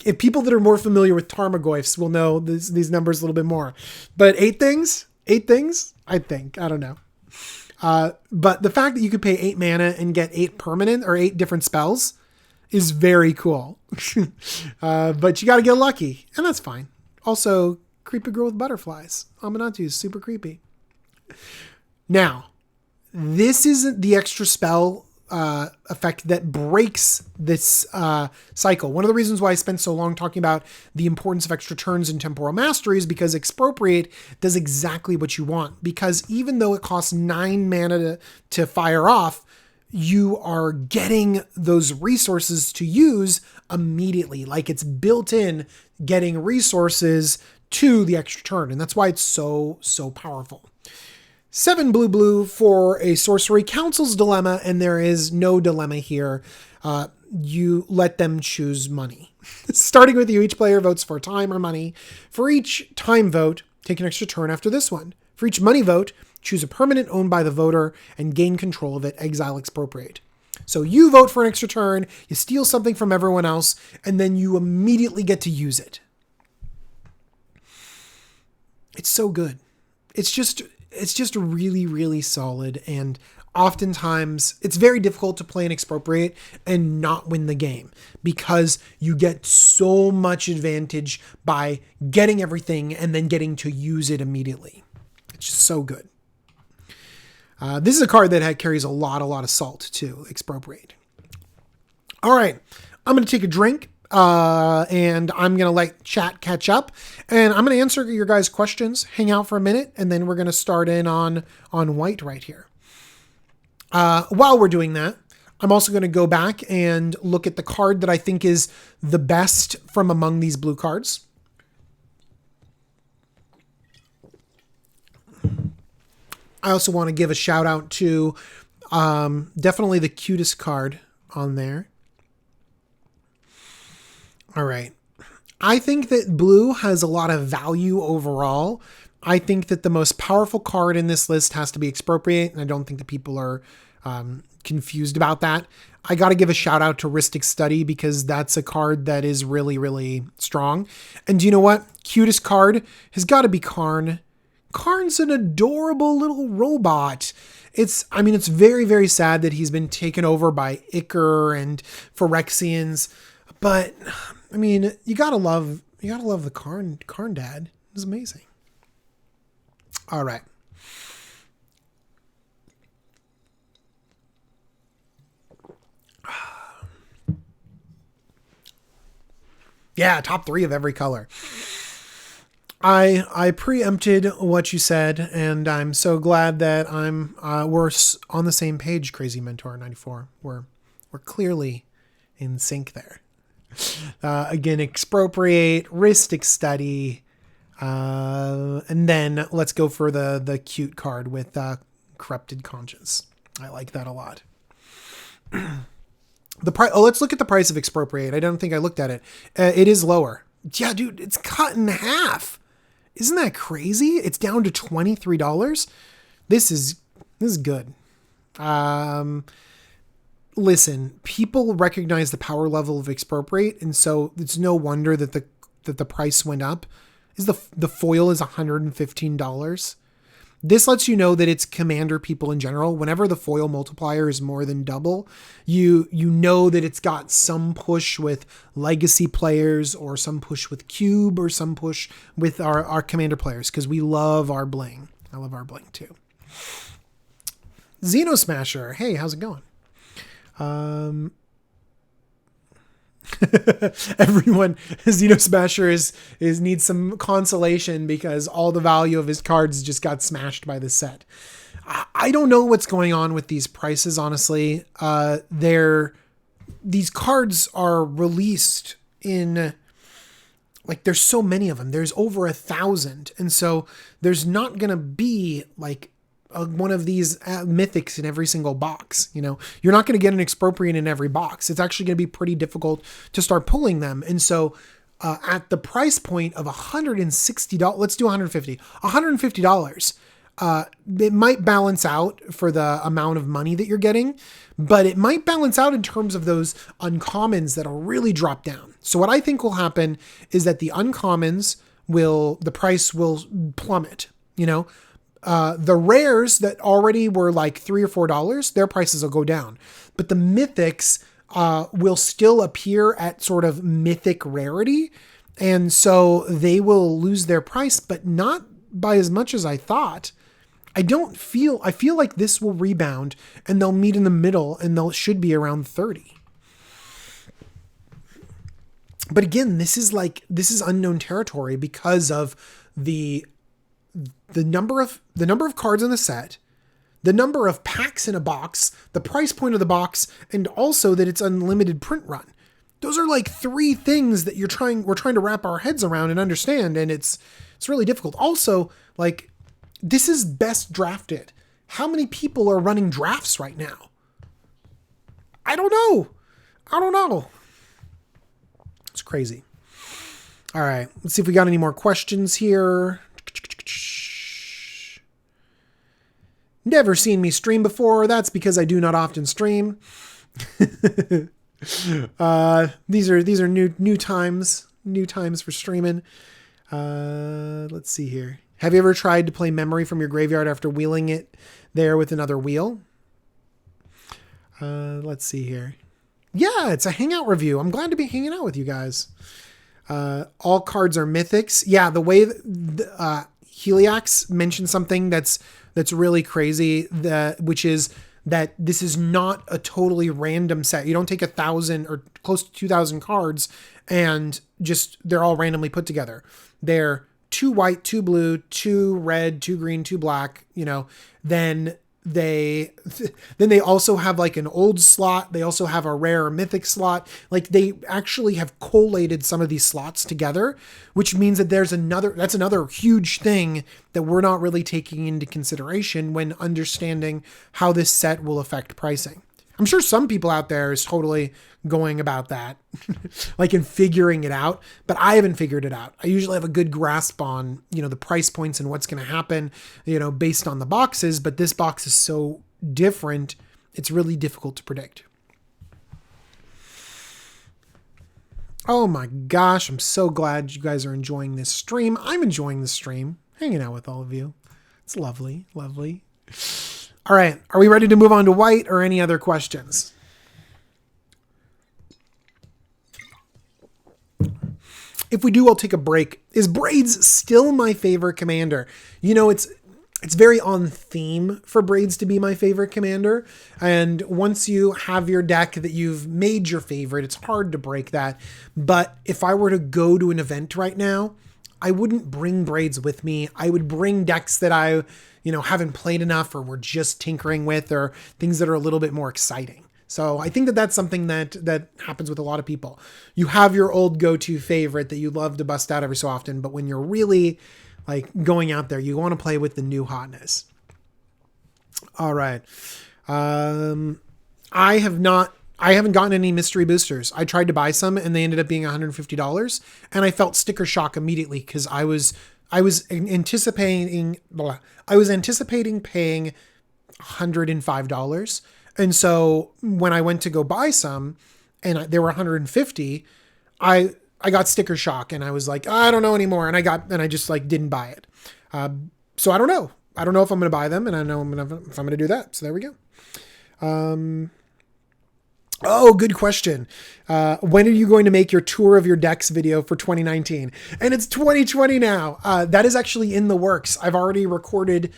If people that are more familiar with Tarmogoyfs will know these numbers a little bit more. But 8 things, I think. I don't know. But the fact that you could pay 8 mana and get 8 permanent or 8 different spells is very cool. But you got to get lucky, and that's fine. Also, creepy girl with butterflies. Amanatu is super creepy. Now, this isn't the extra spell effect that breaks this cycle. One of the reasons why I spent so long talking about the importance of extra turns in Temporal Mastery is because Expropriate does exactly what you want. Because even though it costs 9 mana to fire off, you are getting those resources to use immediately. Like it's built in getting resources to the extra turn. And that's why it's so powerful. 7 blue for a sorcery. Council's Dilemma, and there is no dilemma here. You let them choose money. Starting with you, each player votes for time or money. For each time vote, take an extra turn after this one. For each money vote, choose a permanent owned by the voter and gain control of it, exile, expropriate. So you vote for an extra turn, you steal something from everyone else, and then you immediately get to use it. It's so good. It's just really, really solid. And oftentimes it's very difficult to play an expropriate and not win the game because you get so much advantage by getting everything and then getting to use it immediately. It's just so good. This is a card that carries a lot of salt too, expropriate. All right, I'm going to take a drink. And I'm going to let chat catch up, and I'm going to answer your guys' questions, hang out for a minute, and then we're going to start in on white right here. While we're doing that, I'm also going to go back and look at the card that I think is the best from among these blue cards. I also want to give a shout out to definitely the cutest card on there. All right. I think that blue has a lot of value overall. I think that the most powerful card in this list has to be Expropriate, and I don't think that people are confused about that. I got to give a shout out to Ristic Study because that's a card that is really, really strong. And do you know what? Cutest card has got to be Karn. Karn's an adorable little robot. It's very, very sad that he's been taken over by Ichor and Phyrexians, but I mean, you gotta love the Karn dad. It's amazing. All right. Yeah, top 3 of every color. I preempted what you said, and I'm so glad that we're on the same page, Crazy Mentor 94. We're clearly in sync there. Again, Expropriate, Ristic Study, and then let's go for the cute card with Corrupted Conscience. I like that a lot. Let's look at the price of Expropriate. I don't think I looked at it. It is lower. Yeah, dude, it's cut in half. Isn't that crazy? It's down to $23. This is good. Listen, people recognize the power level of Expropriate, and so it's no wonder that the price went up. The foil is $115. This lets you know that it's commander people in general. Whenever the foil multiplier is more than double, you know that it's got some push with legacy players or some push with cube or some push with our commander players because we love our bling. I love our bling too. Xenosmasher. Hey, how's it going? Everyone, Xenosmasher is needs some consolation because all the value of his cards just got smashed by the set. I don't know what's going on with these prices, honestly. These cards are released in like there's so many of them. There's over 1,000. And so there's not going to be like one of these mythics in every single box. You know, you're not going to get an expropriate in every box. It's actually going to be pretty difficult to start pulling them. And so at the price point of $160, let's do $150, it might balance out for the amount of money that you're getting, but it might balance out in terms of those uncommons that'll really drop down. So what I think will happen is that the uncommons the price will plummet, you know. The rares that already were like $3 or $4, their prices will go down, but the mythics will still appear at sort of mythic rarity. And so they will lose their price, but not by as much as I thought. I feel like this will rebound and they'll meet in the middle and should be around 30. But again, this is unknown territory because of the number of cards in the set, the number of packs in a box, the price point of the box, and also that it's unlimited print run. Those are like 3 things that we're trying to wrap our heads around and understand, and it's really difficult. Also, like, this is best drafted. How many people are running drafts right now? I don't know. It's crazy. All right, let's see if we got any more questions here. Never seen me stream before. That's because I do not often stream. These are new times for streaming. Let's see here. Have you ever tried to play Memory from your graveyard after wheeling it there with another wheel? Let's see here. Yeah, it's a hangout review. I'm glad to be hanging out with you guys. All cards are mythics. Yeah, the way Heliax mentioned something that's really crazy, which is that this is not a totally random set. You don't take 1,000 or close to 2,000 cards and just they're all randomly put together. They're 2 white, 2 blue, 2 red, 2 green, 2 black, you know. Then they also have like an old slot. They also have a rare or mythic slot. Like they actually have collated some of these slots together, which means that that's another huge thing that we're not really taking into consideration when understanding how this set will affect pricing. I'm sure some people out there is totally going about that, like in figuring it out, but I haven't figured it out. I usually have a good grasp on, you know, the price points and what's going to happen, you know, based on the boxes, but this box is so different. It's really difficult to predict. Oh my gosh. I'm so glad you guys are enjoying this stream. I'm enjoying the stream, hanging out with all of you. It's lovely, lovely. All right. Are we ready to move on to white or any other questions? If we do, I'll take a break. Is Braids still my favorite commander? You know, it's very on theme for Braids to be my favorite commander. And once you have your deck that you've made your favorite, it's hard to break that. But if I were to go to an event right now, I wouldn't bring Braids with me. I would bring decks that I, you know, haven't played enough or we're just tinkering with, or things that are a little bit more exciting. So I think that that's something that happens with a lot of people. You have your old go-to favorite that you love to bust out every so often, but when you're really like going out there, you want to play with the new hotness. All right. I haven't gotten any mystery boosters. I tried to buy some and they ended up being $150, and I felt sticker shock immediately because I was anticipating paying $105. And so when I went to go buy some and they were $150, I got sticker shock and I was like, I don't know anymore. And I just like didn't buy it. So I don't know. I don't know if I'm going to buy them, and I know if I'm going to do that. So there we go. Oh, good question. When are you going to make your tour of your decks video for 2019? And it's 2020 now. That is actually in the works. I've already recorded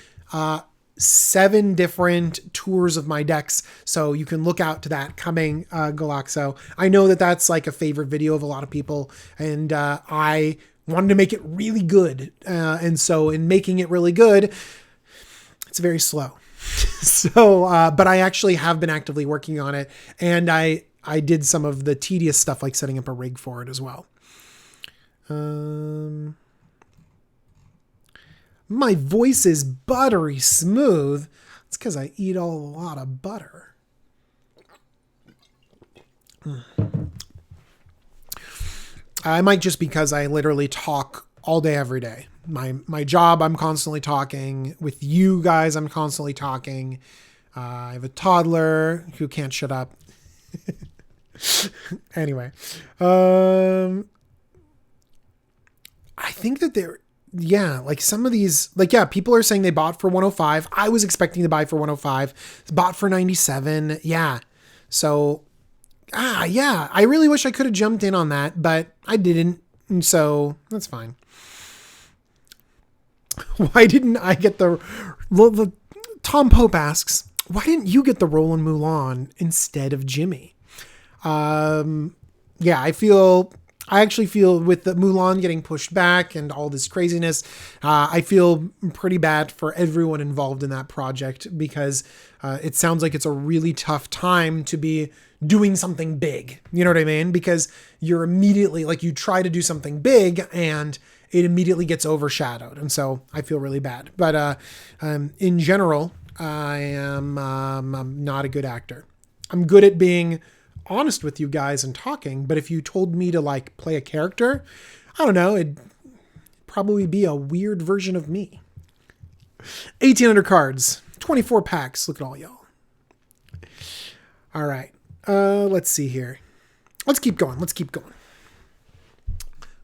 7 different tours of my decks, so you can look out to that coming, Galaxo. I know that that's like a favorite video of a lot of people, and I wanted to make it really good. And so in making it really good, it's very slow. So, but I actually have been actively working on it, and I did some of the tedious stuff like setting up a rig for it as well. My voice is buttery smooth. It's because I eat a lot of butter. I might just because I literally talk all day, every day. My job, I'm constantly talking. With you guys, I'm constantly talking. I have a toddler who can't shut up. Anyway, I think that like some of these, like, yeah, people are saying they bought for 105. I was expecting to buy for 105. Bought for 97. Yeah. So, yeah, I really wish I could have jumped in on that, but I didn't. And so that's fine. Why didn't I get the Tom Pope asks, why didn't you get the role in Mulan instead of Jimmy? Yeah, I actually feel with the Mulan getting pushed back and all this craziness, I feel pretty bad for everyone involved in that project because it sounds like it's a really tough time to be doing something big. You know what I mean? Because you're immediately, like, you try to do something big and it immediately gets overshadowed. And so I feel really bad. But in general, I am I'm not a good actor. I'm good at being honest with you guys and talking, but if you told me to, like, play a character, I don't know, it'd probably be a weird version of me. 1,800 cards, 24 packs. Look at all y'all. All right. Let's see here. Let's keep going.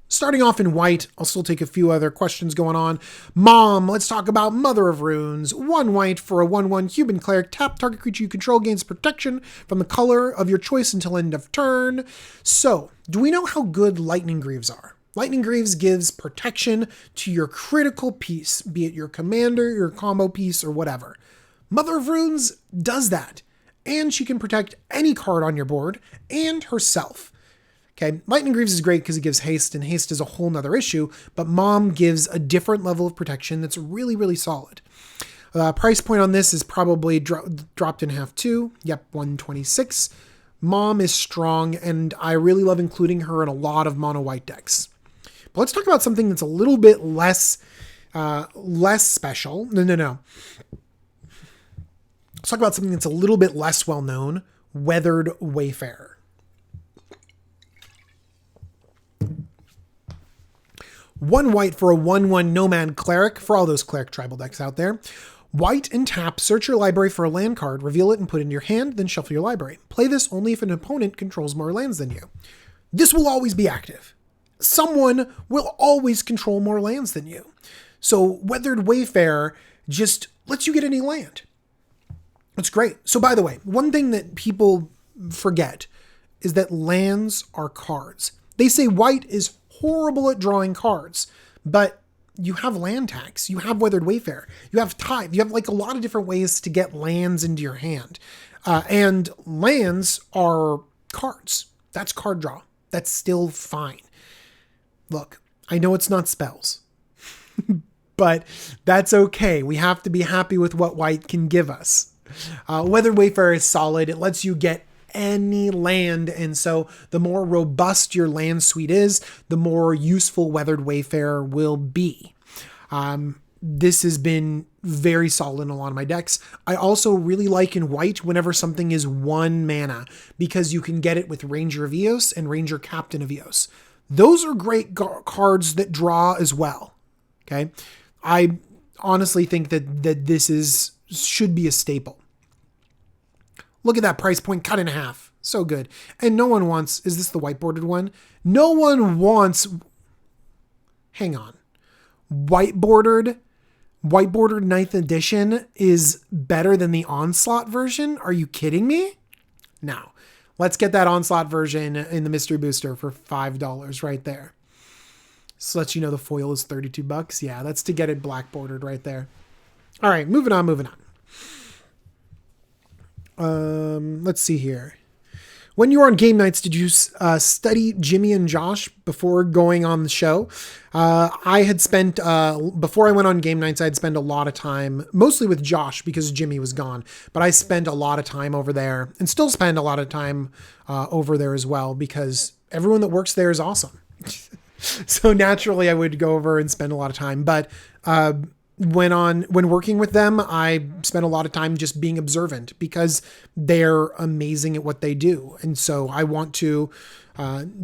Starting off in white, I'll still take a few other questions going on. Mom, let's talk about Mother of Runes. 1 white for a 1/1 human cleric. Tap target creature you control gains protection from the color of your choice until end of turn. So, do we know how good Lightning Greaves are? Lightning Greaves gives protection to your critical piece, be it your commander, your combo piece, or whatever. Mother of Runes does that. And she can protect any card on your board and herself. Okay, Lightning Greaves is great because it gives haste, and haste is a whole nother issue, but Mom gives a different level of protection that's really, really solid. Price point on this is probably dropped in half too. Yep, 126. Mom is strong, and I really love including her in a lot of mono white decks. But let's talk about something that's a little bit less special. No. Let's talk about something that's a little bit less well known. Weathered Wayfarer. 1 white for a 1/1 Nomad Cleric, for all those Cleric tribal decks out there. White and tap, search your library for a land card, reveal it and put it in your hand, then shuffle your library. Play this only if an opponent controls more lands than you. This will always be active. Someone will always control more lands than you. So Weathered Wayfarer just lets you get any land. It's great. So by the way, one thing that people forget is that lands are cards. They say white is horrible at drawing cards, but you have land tax, you have Weathered Wayfarer, you have Tithe, you have like a lot of different ways to get lands into your hand. And lands are cards. That's card draw. That's still fine. Look, I know it's not spells, but that's okay. We have to be happy with what white can give us. Weathered Wayfarer is solid. It lets you get any land, and so the more robust your land suite is, the more useful Weathered Wayfarer will be. This has been very solid in a lot of my decks. I also really like in white whenever something is 1 mana, because you can get it with Ranger of Eos and Ranger Captain of Eos. Those are great cards that draw as well. Okay, I honestly think that this should be a staple. Look at that price point cut in half. So good. And no one wants, is this the white-bordered one? No one wants, hang on. White-bordered 9th edition is better than the Onslaught version? Are you kidding me? No. Let's get that Onslaught version in the Mystery Booster for $5 right there. So let you know the foil is $32. Yeah, that's to get it black-bordered right there. All right, moving on. Let's see here. When you were on game nights, did you study Jimmy and Josh before going on the show? I had spent, before I went on game nights, I'd spend a lot of time, mostly with Josh because Jimmy was gone, but I spent a lot of time over there and still spend a lot of time over there as well because everyone that works there is awesome. So naturally I would go over and spend a lot of time. But when working with them, I spent a lot of time just being observant because they're amazing at what they do. And so I want to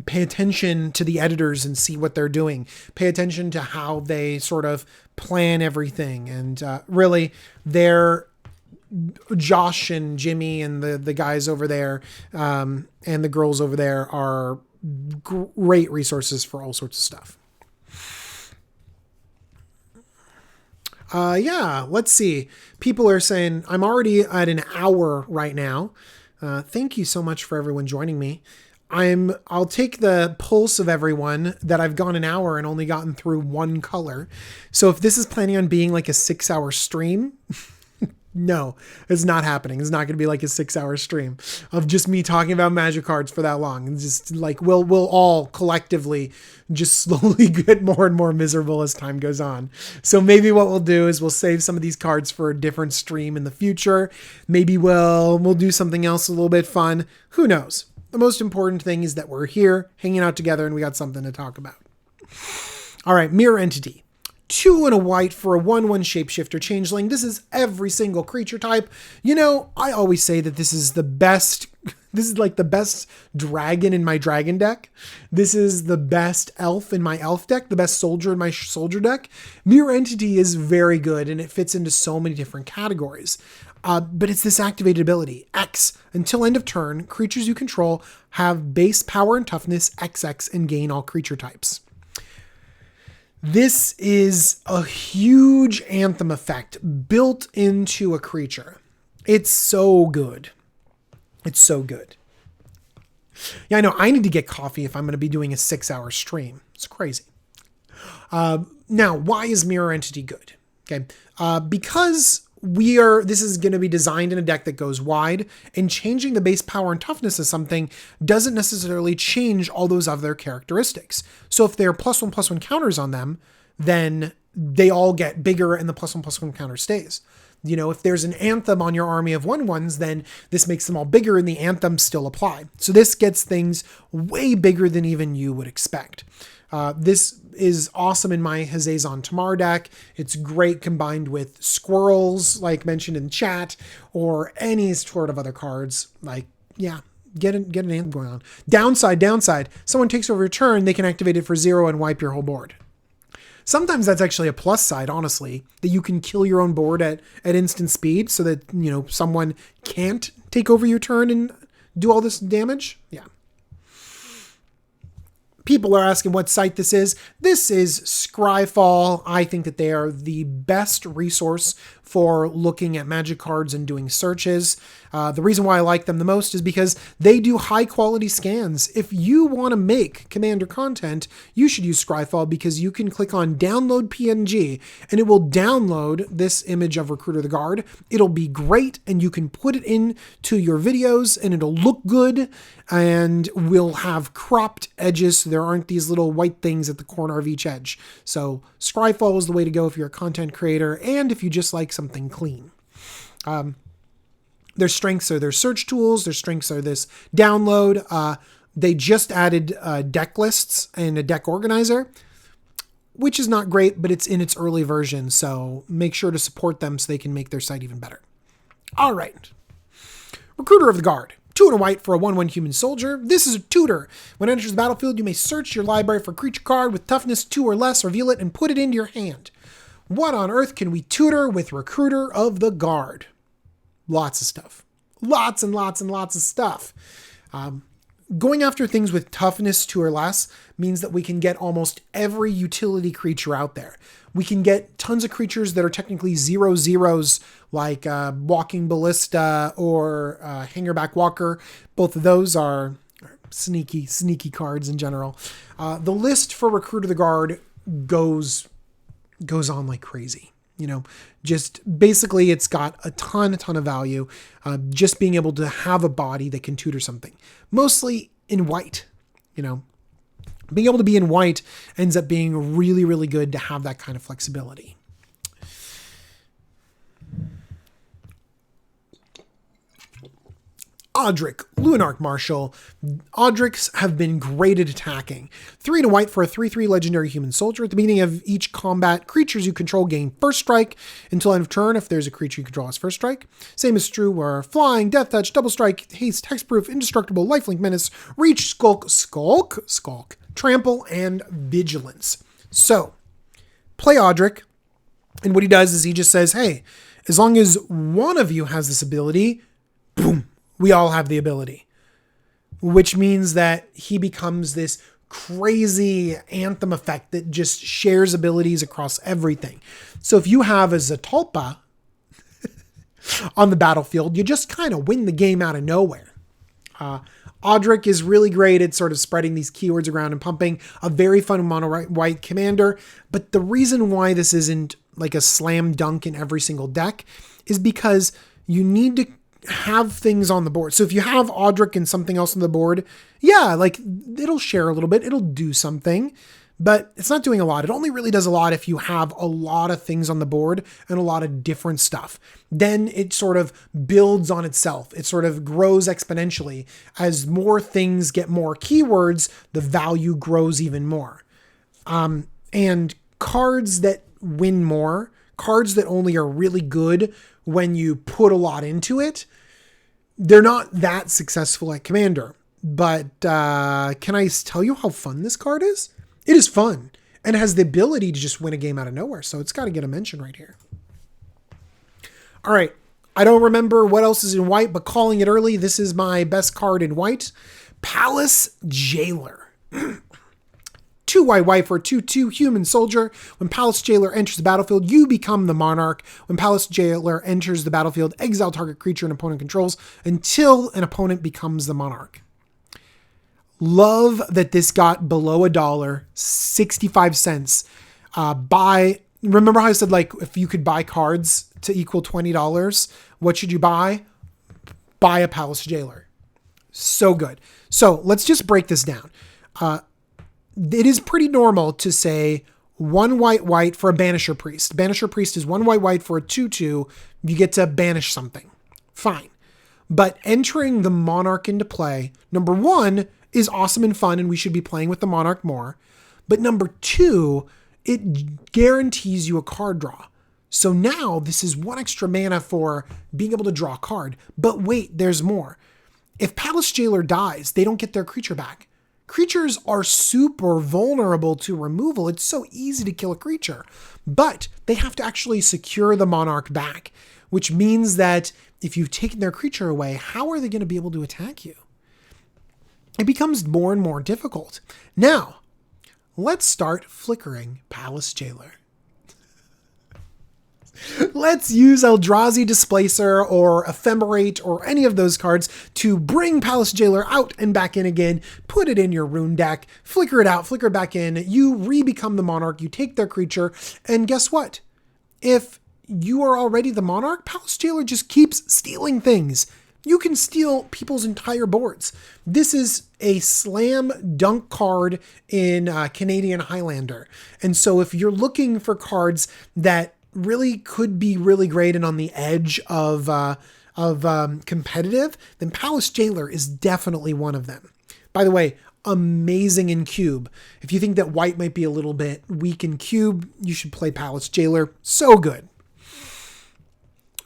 pay attention to the editors and see what they're doing, pay attention to how they sort of plan everything. And really, they're Josh and Jimmy and the guys over there and the girls over there are great resources for all sorts of stuff. Yeah, let's see. People are saying I'm already at an hour right now. Thank you so much for everyone joining me. I'll take the pulse of everyone that I've gone an hour and only gotten through one color. So if this is planning on being like a 6-hour stream, no, it's not happening. It's not going to be like a 6-hour stream of just me talking about magic cards for that long. It's just like we'll all collectively just slowly get more and more miserable as time goes on. So maybe what we'll do is we'll save some of these cards for a different stream in the future. Maybe we'll do something else a little bit fun. Who knows? The most important thing is that we're here hanging out together and we got something to talk about. All right, Mirror Entity. 2 and a white for a 1/1 shapeshifter changeling. This is every single creature type. You know, I always say that this is the best. This is like the best dragon in my dragon deck. This is the best elf in my elf deck, the best soldier in my soldier deck. Mirror Entity is very good and it fits into so many different categories. But it's this activated ability. X, until end of turn, creatures you control have base power and toughness XX and gain all creature types. This is a huge anthem effect built into a creature. It's so good. It's so good. Yeah, I know. I need to get coffee if I'm going to be doing a 6-hour stream. It's crazy. Now, why is Mirror Entity good? Okay, because this is going to be designed in a deck that goes wide, and changing the base power and toughness of something doesn't necessarily change all those other characteristics. So if they're +1/+1 counters on them, then they all get bigger and the +1/+1 counter stays. You know, if there's an anthem on your army of 1/1s, then this makes them all bigger and the anthems still apply. So this gets things way bigger than even you would expect. This is awesome in my Hazezon Tamar deck. It's great combined with squirrels, like mentioned in chat, or any sort of other cards. Like, yeah, get an anthem going on. Downside. Someone takes over your turn, they can activate it for 0 and wipe your whole board. Sometimes that's actually a plus side, honestly, that you can kill your own board at instant speed so that, you know, someone can't take over your turn and do all this damage. Yeah. People are asking what site this is. This is Scryfall. I think that they are the best resource for looking at magic cards and doing searches. The reason why I like them the most is because they do high quality scans. If you want to make Commander content, you should use Scryfall because you can click on download PNG and it will download this image of Recruiter the Guard. It'll be great and you can put it into your videos and it'll look good and will have cropped edges so there aren't these little white things at the corner of each edge. So Scryfall is the way to go if you're a content creator and if you just like something clean. Their strengths are their search tools. Their strengths are this download. They just added deck lists and a deck organizer, which is not great, but it's in its early version. So make sure to support them so they can make their site even better. All right. Recruiter of the Guard. 2 and a white for a 1/1 human soldier. This is a tutor. When it enters the battlefield, you may search your library for a creature card with toughness 2 or less, reveal it, and put it into your hand. What on earth can we tutor with Recruiter of the Guard? Lots of stuff. Lots and lots and lots of stuff. Going after things with toughness 2 or less means that we can get almost every utility creature out there. We can get tons of creatures that are technically 0/0s, like Walking Ballista or Hangerback Walker. Both of those are sneaky cards in general. The list for Recruit of the Guard goes on like crazy. You know, just basically it's got a ton of value. Just being able to have a body that can tutor something. Mostly in white, you know. Being able to be in white ends up being really, really good to have that kind of flexibility. Audric, Lunarch Marshal. Audrics have been great at attacking. 3 and a white for a 3/3 legendary human soldier. At the beginning of each combat, creatures you control gain first strike until end of turn if there's a creature you control as first strike. Same is true where flying, death touch, double strike, haste, hexproof, indestructible, lifelink menace, reach, skulk, trample, and vigilance. So, play Audric, and what he does is he just says, hey, as long as one of you has this ability, boom, we all have the ability, which means that he becomes this crazy anthem effect that just shares abilities across everything. So if you have a Zatalpa on the battlefield, you just kind of win the game out of nowhere. Audric is really great at sort of spreading these keywords around and pumping. A very fun mono-white commander. But the reason why this isn't like a slam dunk in every single deck is because you need to have things on the board. So if you have Audric and something else on the board, yeah, like it'll share a little bit. It'll do something, but it's not doing a lot. It only really does a lot if you have a lot of things on the board and a lot of different stuff. Then it sort of builds on itself. It sort of grows exponentially. As more things get more keywords, the value grows even more. And cards that win more, cards that only are really good when you put a lot into it, they're not that successful at Commander. But can I tell you how fun this card is? It is fun and it has the ability to just win a game out of nowhere. So it's got to get a mention right here. All right. I don't remember what else is in white, but calling it early, this is my best card in white. Palace Jailer. 2 white for a 2/2 human soldier. When Palace Jailer enters the battlefield, you become the monarch. When Palace Jailer enters the battlefield, exile target creature an opponent controls until an opponent becomes the monarch. Love that this got below $1, 65 cents. Remember how I said, like, if you could buy cards to equal $20, what should you buy? Buy a Palace Jailer. So good. So let's just break this down. It is pretty normal to say 1 white for a Banisher Priest. Banisher Priest is 1 white for a 2/2. You get to banish something. Fine. But entering the Monarch into play, number 1, is awesome and fun, and we should be playing with the Monarch more. But number 2, it guarantees you a card draw. So now this is 1 extra mana for being able to draw a card. But wait, there's more. If Palace Jailer dies, they don't get their creature back. Creatures are super vulnerable to removal. It's so easy to kill a creature, but they have to actually secure the monarch back, which means that if you've taken their creature away, how are they going to be able to attack you? It becomes more and more difficult. Now, let's start flickering Palace Jailer. Let's use Eldrazi Displacer or Ephemerate or any of those cards to bring Palace Jailer out and back in again, put it in your rune deck, flicker it out, flicker it back in, you re-become the monarch, you take their creature, and guess what? If you are already the monarch, Palace Jailer just keeps stealing things. You can steal people's entire boards. This is a slam dunk card in Canadian Highlander. And so if you're looking for cards that really could be really great and on the edge of competitive, then Palace Jailer is definitely one of them. By the way, amazing in Cube. If you think that white might be a little bit weak in Cube, you should play Palace Jailer. So good.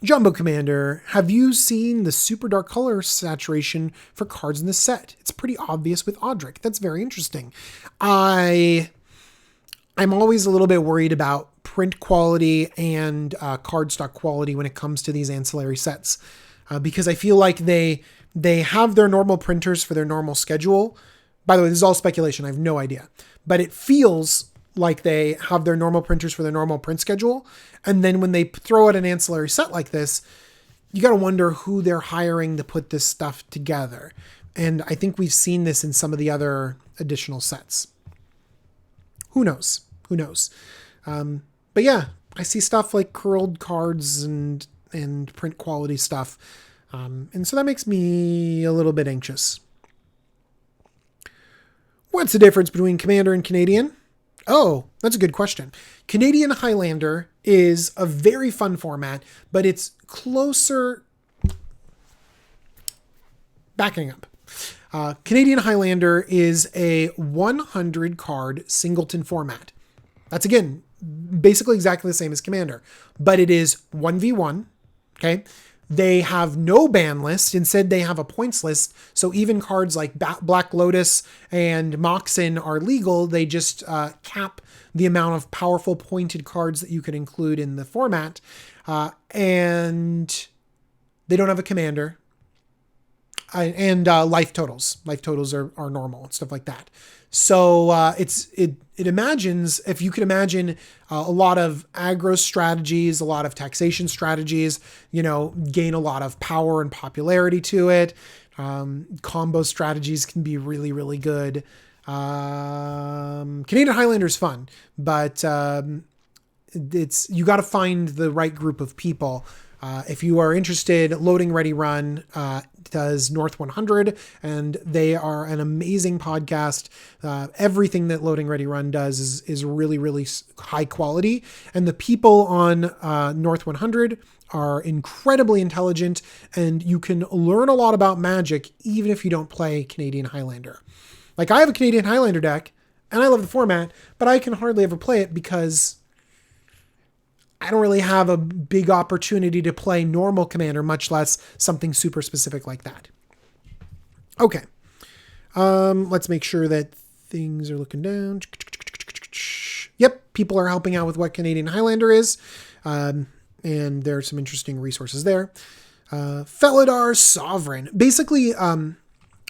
Jumbo Commander, have you seen the super dark color saturation for cards in this set? It's pretty obvious with Audric. That's very interesting. I'm always a little bit worried about print quality and cardstock quality when it comes to these ancillary sets, because I feel like they have their normal printers for their normal schedule. By the way, this is all speculation. I have no idea, but it feels like they have their normal printers for their normal print schedule. And then when they throw out an ancillary set like this, you got to wonder who they're hiring to put this stuff together. And I think we've seen this in some of the other additional sets. Who knows? Who knows? But yeah, I see stuff like curled cards and print quality stuff. And so that makes me a little bit anxious. What's the difference between Commander and Canadian? Oh, that's a good question. Canadian Highlander is a very fun format, but it's closer. backing up. Canadian Highlander is a 100 card singleton format. That's, again, basically exactly the same as Commander, but it is 1v1. Okay. They have no ban list. Instead, they have a points list. So even cards like Black Lotus and Moxen are legal. They just cap the amount of powerful pointed cards that you can include in the format. And they don't have a commander. And life totals. Life totals are normal and stuff like that. So it imagines, if you could imagine a lot of aggro strategies, a lot of taxation strategies, gain a lot of power and popularity to it. Combo strategies can be really, really good. Canadian Highlander is fun, but you got to find the right group of people. If you are interested, Loading Ready Run does North 100, and they are an amazing podcast. Everything that Loading Ready Run does is really, really high quality, and the people on North 100 are incredibly intelligent, and you can learn a lot about Magic even if you don't play Canadian Highlander. Like, I have a Canadian Highlander deck, and I love the format, but I can hardly ever play it because I don't really have a big opportunity to play normal Commander, much less something super specific like that. Okay. Let's make sure that things are looking down. Yep, people are helping out with what Canadian Highlander is. And there are some interesting resources there. Felidar Sovereign. Basically,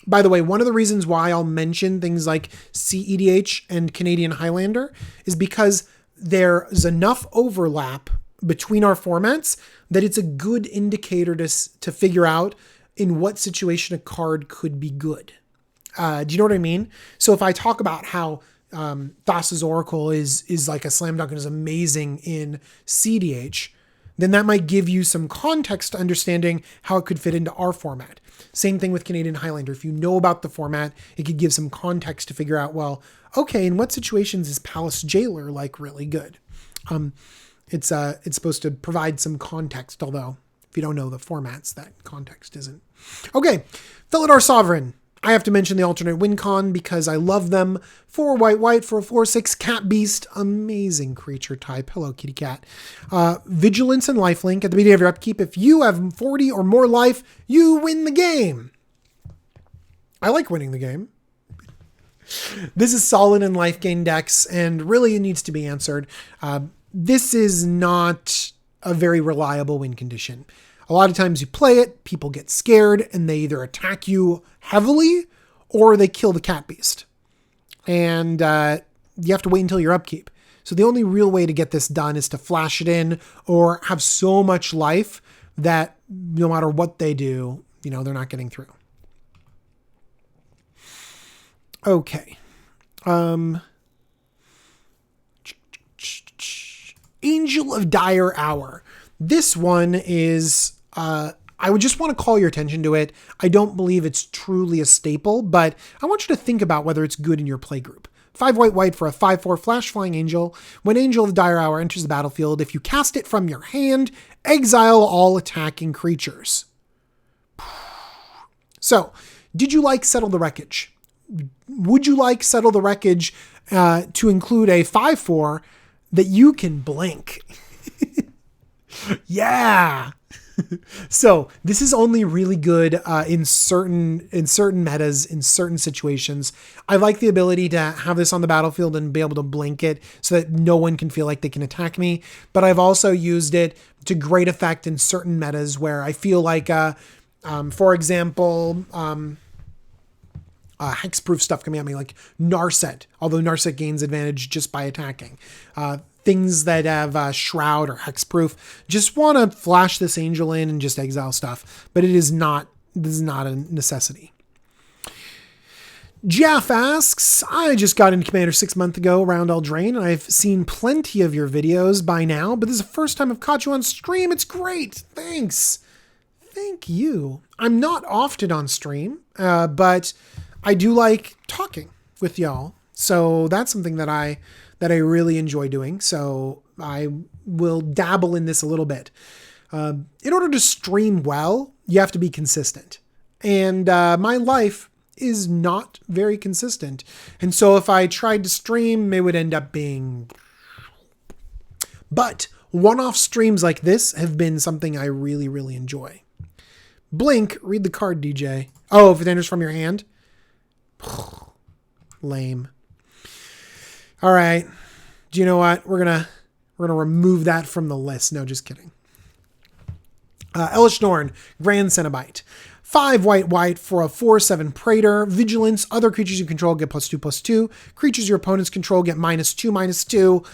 by the way, one of the reasons why I'll mention things like CEDH and Canadian Highlander is because there's enough overlap between our formats that it's a good indicator to figure out in what situation a card could be good. Do you know what I mean? So if I talk about how Thassa's Oracle is like a slam dunk and is amazing in CDH, then that might give you some context to understanding how it could fit into our format. Same thing with Canadian Highlander. If you know about the format, it could give some context to figure out, well, okay, in what situations is Palace Jailer like really good? It's supposed to provide some context, although if you don't know the formats, that context isn't. Okay, Felidar Sovereign. I have to mention the alternate win con because I love them. 4 white for a 4/6 cat beast. Amazing creature type. Hello, kitty cat. Vigilance and lifelink. At the beginning of your upkeep, if you have 40 or more life, you win the game. I like winning the game. This is solid in life gain decks, and really it needs to be answered. This is not a very reliable win condition. A lot of times you play it, people get scared, and they either attack you heavily or they kill the cat beast. And you have to wait until your upkeep. So the only real way to get this done is to flash it in or have so much life that no matter what they do, they're not getting through. Okay. Angel of Dire Hour. This one is, I would just want to call your attention to it. I don't believe it's truly a staple, but I want you to think about whether it's good in your playgroup. 5 white for a 5/4 flash flying angel. When Angel of Dire Hour enters the battlefield, if you cast it from your hand, exile all attacking creatures. So, did you like Settle the Wreckage? Would you like Settle the Wreckage to include a 5/4 that you can blink? Yeah. So this is only really good in certain metas, in certain situations. I like the ability to have this on the battlefield and be able to blink it so that no one can feel like they can attack me. But I've also used it to great effect in certain metas where I feel like, for example, hexproof stuff coming at me like Narset, although Narset gains advantage just by attacking. Things that have Shroud or Hexproof. Just want to flash this angel in and just exile stuff. But this is not a necessity. Jeff asks, I just got into Commander 6 months ago around Eldraine, and I've seen plenty of your videos by now, but this is the first time I've caught you on stream. It's great. Thanks. Thank you. I'm not often on stream, but I do like talking with y'all. So that's something that I really enjoy doing. So I will dabble in this a little bit. In order to stream well, you have to be consistent. And my life is not very consistent. And so if I tried to stream, it would end up being... But one-off streams like this have been something I really, really enjoy. Blink, read the card, DJ. Oh, if it enters from your hand? Lame. All right. Do you know what? We're gonna remove that from the list. No, just kidding. Elish Norn, Grand Cenobite. 5 white for a 4/7 Praetor. Vigilance. Other creatures you control get +2/+2. Creatures your opponents control get -2/-2.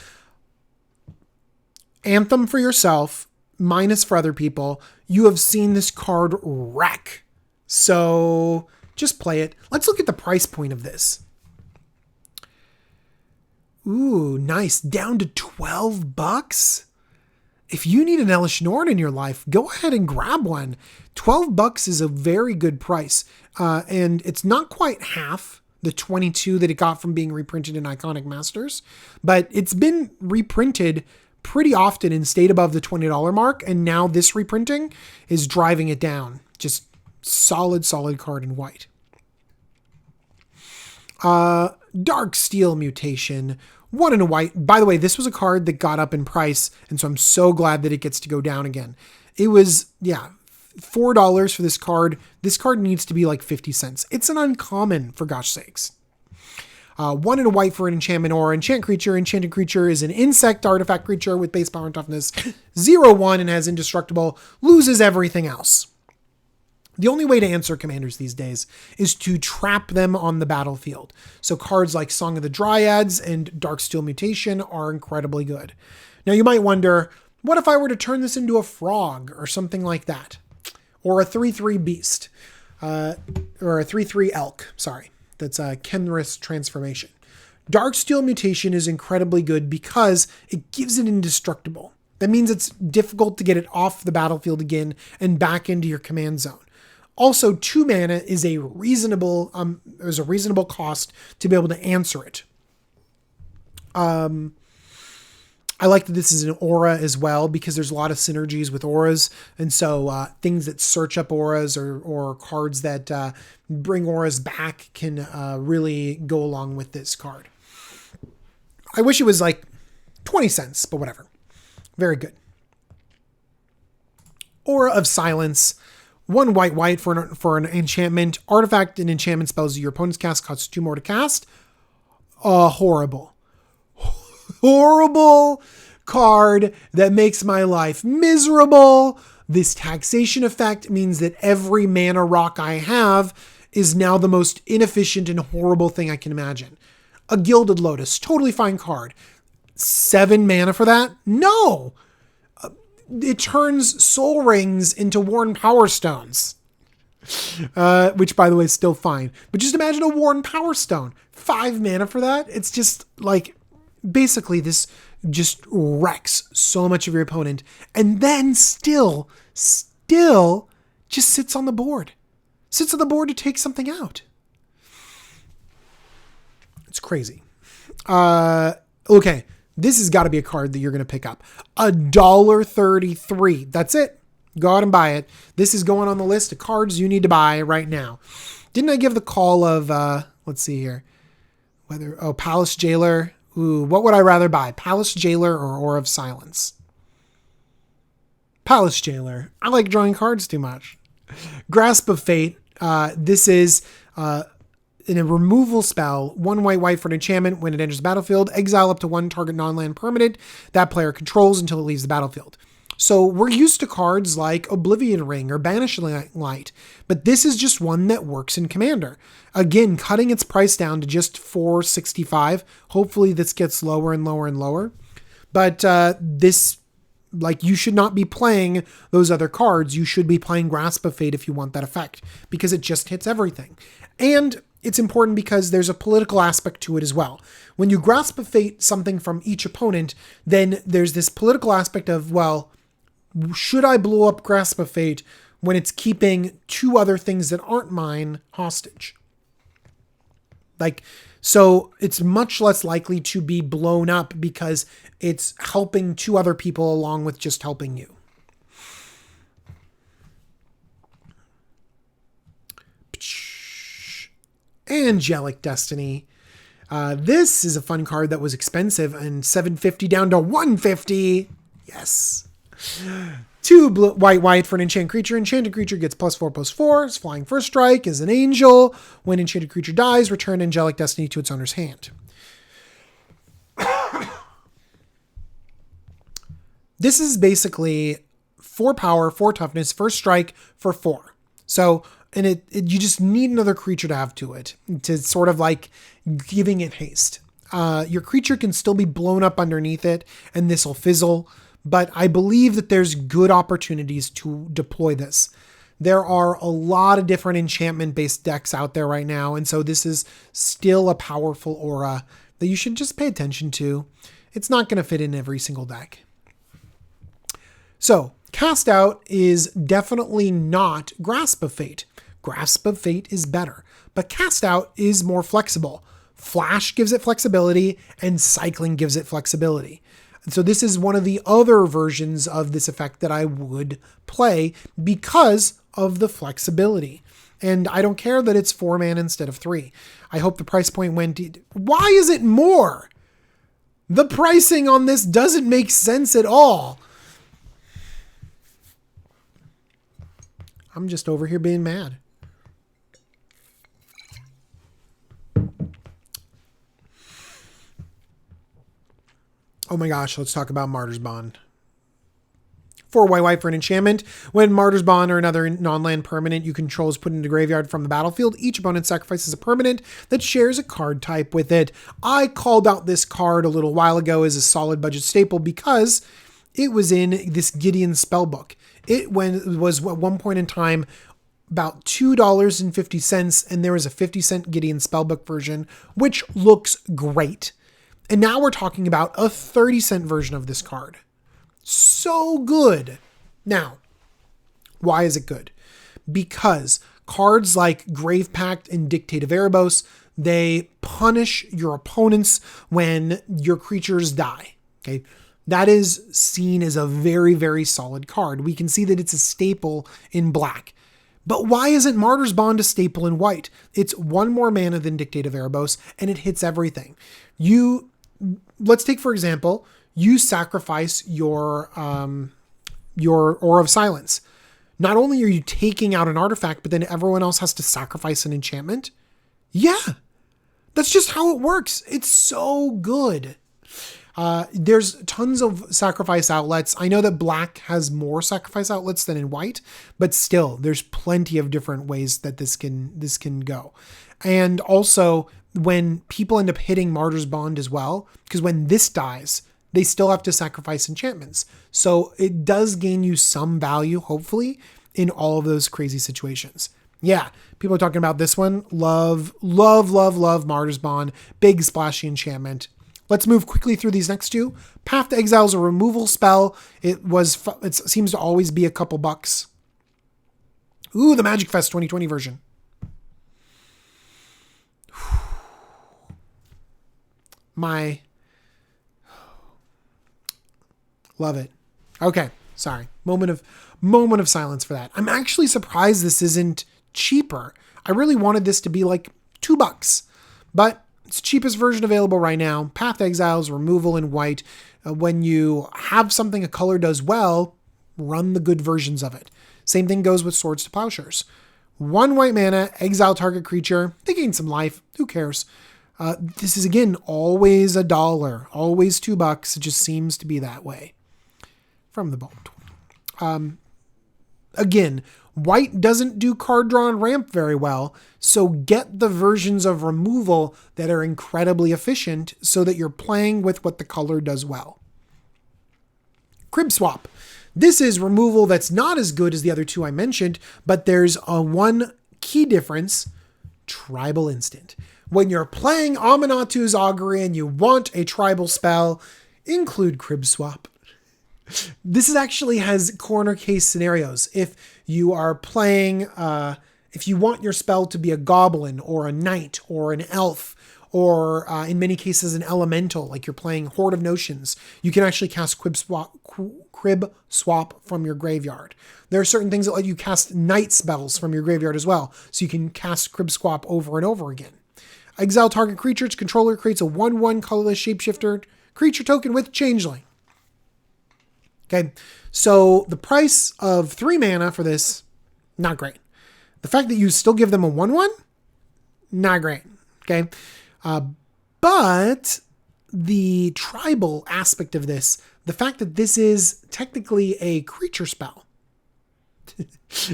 Anthem for yourself, minus for other people. You have seen this card wreck. So just play it. Let's look at the price point of this. Ooh, nice. Down to $12. If you need an Elish Norn in your life, go ahead and grab one. $12 is a very good price. And it's not quite half the 22 that it got from being reprinted in Iconic Masters, but it's been reprinted pretty often and stayed above the $20 mark. And now this reprinting is driving it down. Just solid card in white. Dark Steel Mutation. 1 and a white. By the way, this was a card that got up in price, and so I'm so glad that it gets to go down again. It was, $4 for this card. This card needs to be like 50 cents. It's an uncommon, for gosh sakes. 1 and a white for an enchantment or enchant creature. Enchanted creature is an insect artifact creature with base power and toughness 0/1 and has indestructible. Loses everything else. The only way to answer commanders these days is to trap them on the battlefield. So cards like Song of the Dryads and Dark Steel Mutation are incredibly good. Now you might wonder, what if I were to turn this into a frog or something like that? Or a 3/3 beast. Or a 3/3 elk, sorry. That's a Kenrith transformation. Dark Steel Mutation is incredibly good because it gives it indestructible. That means it's difficult to get it off the battlefield again and back into your command zone. Also, 2 mana is a reasonable cost to be able to answer it. I like that this is an aura as well because there's a lot of synergies with auras. And so things that search up auras or cards that bring auras back can really go along with this card. I wish it was like 20 cents, but whatever. Very good. Aura of Silence. 1 white for an enchantment. Artifact and enchantment spells your opponent's cast costs 2 more to cast. Horrible card that makes my life miserable. This taxation effect means that every mana rock I have is now the most inefficient and horrible thing I can imagine. A Gilded Lotus, totally fine card. 7 mana for that? No! It turns Soul Rings into Worn Power Stones. Which, by the way, is still fine. But just imagine a Worn Power Stone. 5 mana for that? It's just like... Basically, this just wrecks so much of your opponent. And then still just sits on the board. Sits on the board to take something out. It's crazy. Okay. This has got to be a card that you're going to pick up. $1.33. That's it. Go out and buy it. This is going on the list of cards you need to buy right now. Didn't I give the call of, let's see here. Palace Jailer. Ooh, what would I rather buy? Palace Jailer or Aura of Silence? Palace Jailer. I like drawing cards too much. Grasp of Fate. This is in a removal spell. 1 white for an enchantment. When it enters the battlefield, exile up to 1 target non-land permanent that player controls until it leaves the battlefield. So we're used to cards like Oblivion Ring or Banish Light, but this is just one that works in Commander. Again, cutting its price down to just $4.65. Hopefully this gets lower and lower and lower. But this, like, you should not be playing those other cards. You should be playing Grasp of Fate if you want that effect, because it just hits everything. And it's important because there's a political aspect to it as well. When you Grasp of Fate something from each opponent, then there's this political aspect of, well, should I blow up Grasp of Fate when it's keeping 2 other things that aren't mine hostage? Like, so it's much less likely to be blown up because it's helping 2 other people along with just helping you. Angelic Destiny. This is a fun card that was expensive, and 750 down to 150. Yes. 2 white for an enchanted creature. Enchanted creature gets +4/+4. It's flying first strike, is an angel. When enchanted creature dies, return Angelic Destiny to its owner's hand. This is basically 4 power, 4 toughness, first strike for 4. So, and you just need another creature to have to it, to sort of like giving it haste. Your creature can still be blown up underneath it, and this will fizzle. But I believe that there's good opportunities to deploy this. There are a lot of different enchantment-based decks out there right now, and so this is still a powerful aura that you should just pay attention to. It's not going to fit in every single deck. So, Cast Out is definitely not Grasp of Fate. Grasp of Fate is better, but Cast Out is more flexible. Flash gives it flexibility, and Cycling gives it flexibility. And so this is one of the other versions of this effect that I would play because of the flexibility. And I don't care that it's 4 mana instead of 3. I hope the price point went... Why is it more? The pricing on this doesn't make sense at all. I'm just over here being mad. Oh my gosh, let's talk about Martyr's Bond. 4 white for an enchantment. When Martyr's Bond or another non-land permanent you control is put into the graveyard from the battlefield, each opponent sacrifices a permanent that shares a card type with it. I called out this card a little while ago as a solid budget staple because it was in this Gideon spellbook. It was at one point in time about $2.50, and there was a 50-cent Gideon spellbook version, which looks great. And now we're talking about a 30-cent version of this card. So good. Now, why is it good? Because cards like Grave Pact and Dictate of Erebos, they punish your opponents when your creatures die. Okay, that is seen as a very, very solid card. We can see that it's a staple in black. But why isn't Martyr's Bond a staple in white? It's 1 more mana than Dictate of Erebos, and it hits everything. Let's take, for example, you sacrifice your Aura of Silence. Not only are you taking out an artifact, but then everyone else has to sacrifice an enchantment. Yeah, that's just how it works. It's so good. There's tons of sacrifice outlets. I know that black has more sacrifice outlets than in white, but still, there's plenty of different ways that this can go. And also, when people end up hitting Martyr's Bond as well, because when this dies, they still have to sacrifice enchantments. So it does gain you some value, hopefully, in all of those crazy situations. Yeah, people are talking about this one. Love Martyr's Bond. Big splashy enchantment. Let's move quickly through these next two. Path to Exile is a removal spell. It seems to always be a couple bucks. Ooh, the Magic Fest 2020 version. Love it. Okay, sorry. Moment of silence for that. I'm actually surprised this isn't cheaper. I really wanted this to be like $2, but it's the cheapest version available right now. Path to Exile's removal in white. When you have something a color does well, run the good versions of it. Same thing goes with Swords to Plowshares. 1 white mana, exile target creature. They gain some life. Who cares? This is, again, always $1. Always $2. It just seems to be that way. From the vault. Again, white doesn't do card draw and ramp very well, so get the versions of removal that are incredibly efficient so that you're playing with what the color does well. Crib Swap. This is removal that's not as good as the other two I mentioned, but there's one key difference: Tribal Instant. When you're playing Aminatu's Augury and you want a tribal spell, include Crib Swap. This actually has corner case scenarios. If you are playing, if you want your spell to be a goblin or a knight or an elf, or in many cases an elemental, like you're playing Horde of Notions, you can actually cast Crib Swap from your graveyard. There are certain things that let you cast knight spells from your graveyard as well, so you can cast Crib Swap over and over again. Exile target creature. Its controller creates a 1/1 colorless shapeshifter creature token with Changeling. Okay, so the price of 3 mana for this, not great. The fact that you still give them a 1/1, not great. Okay, but the tribal aspect of this, the fact that this is technically a creature spell.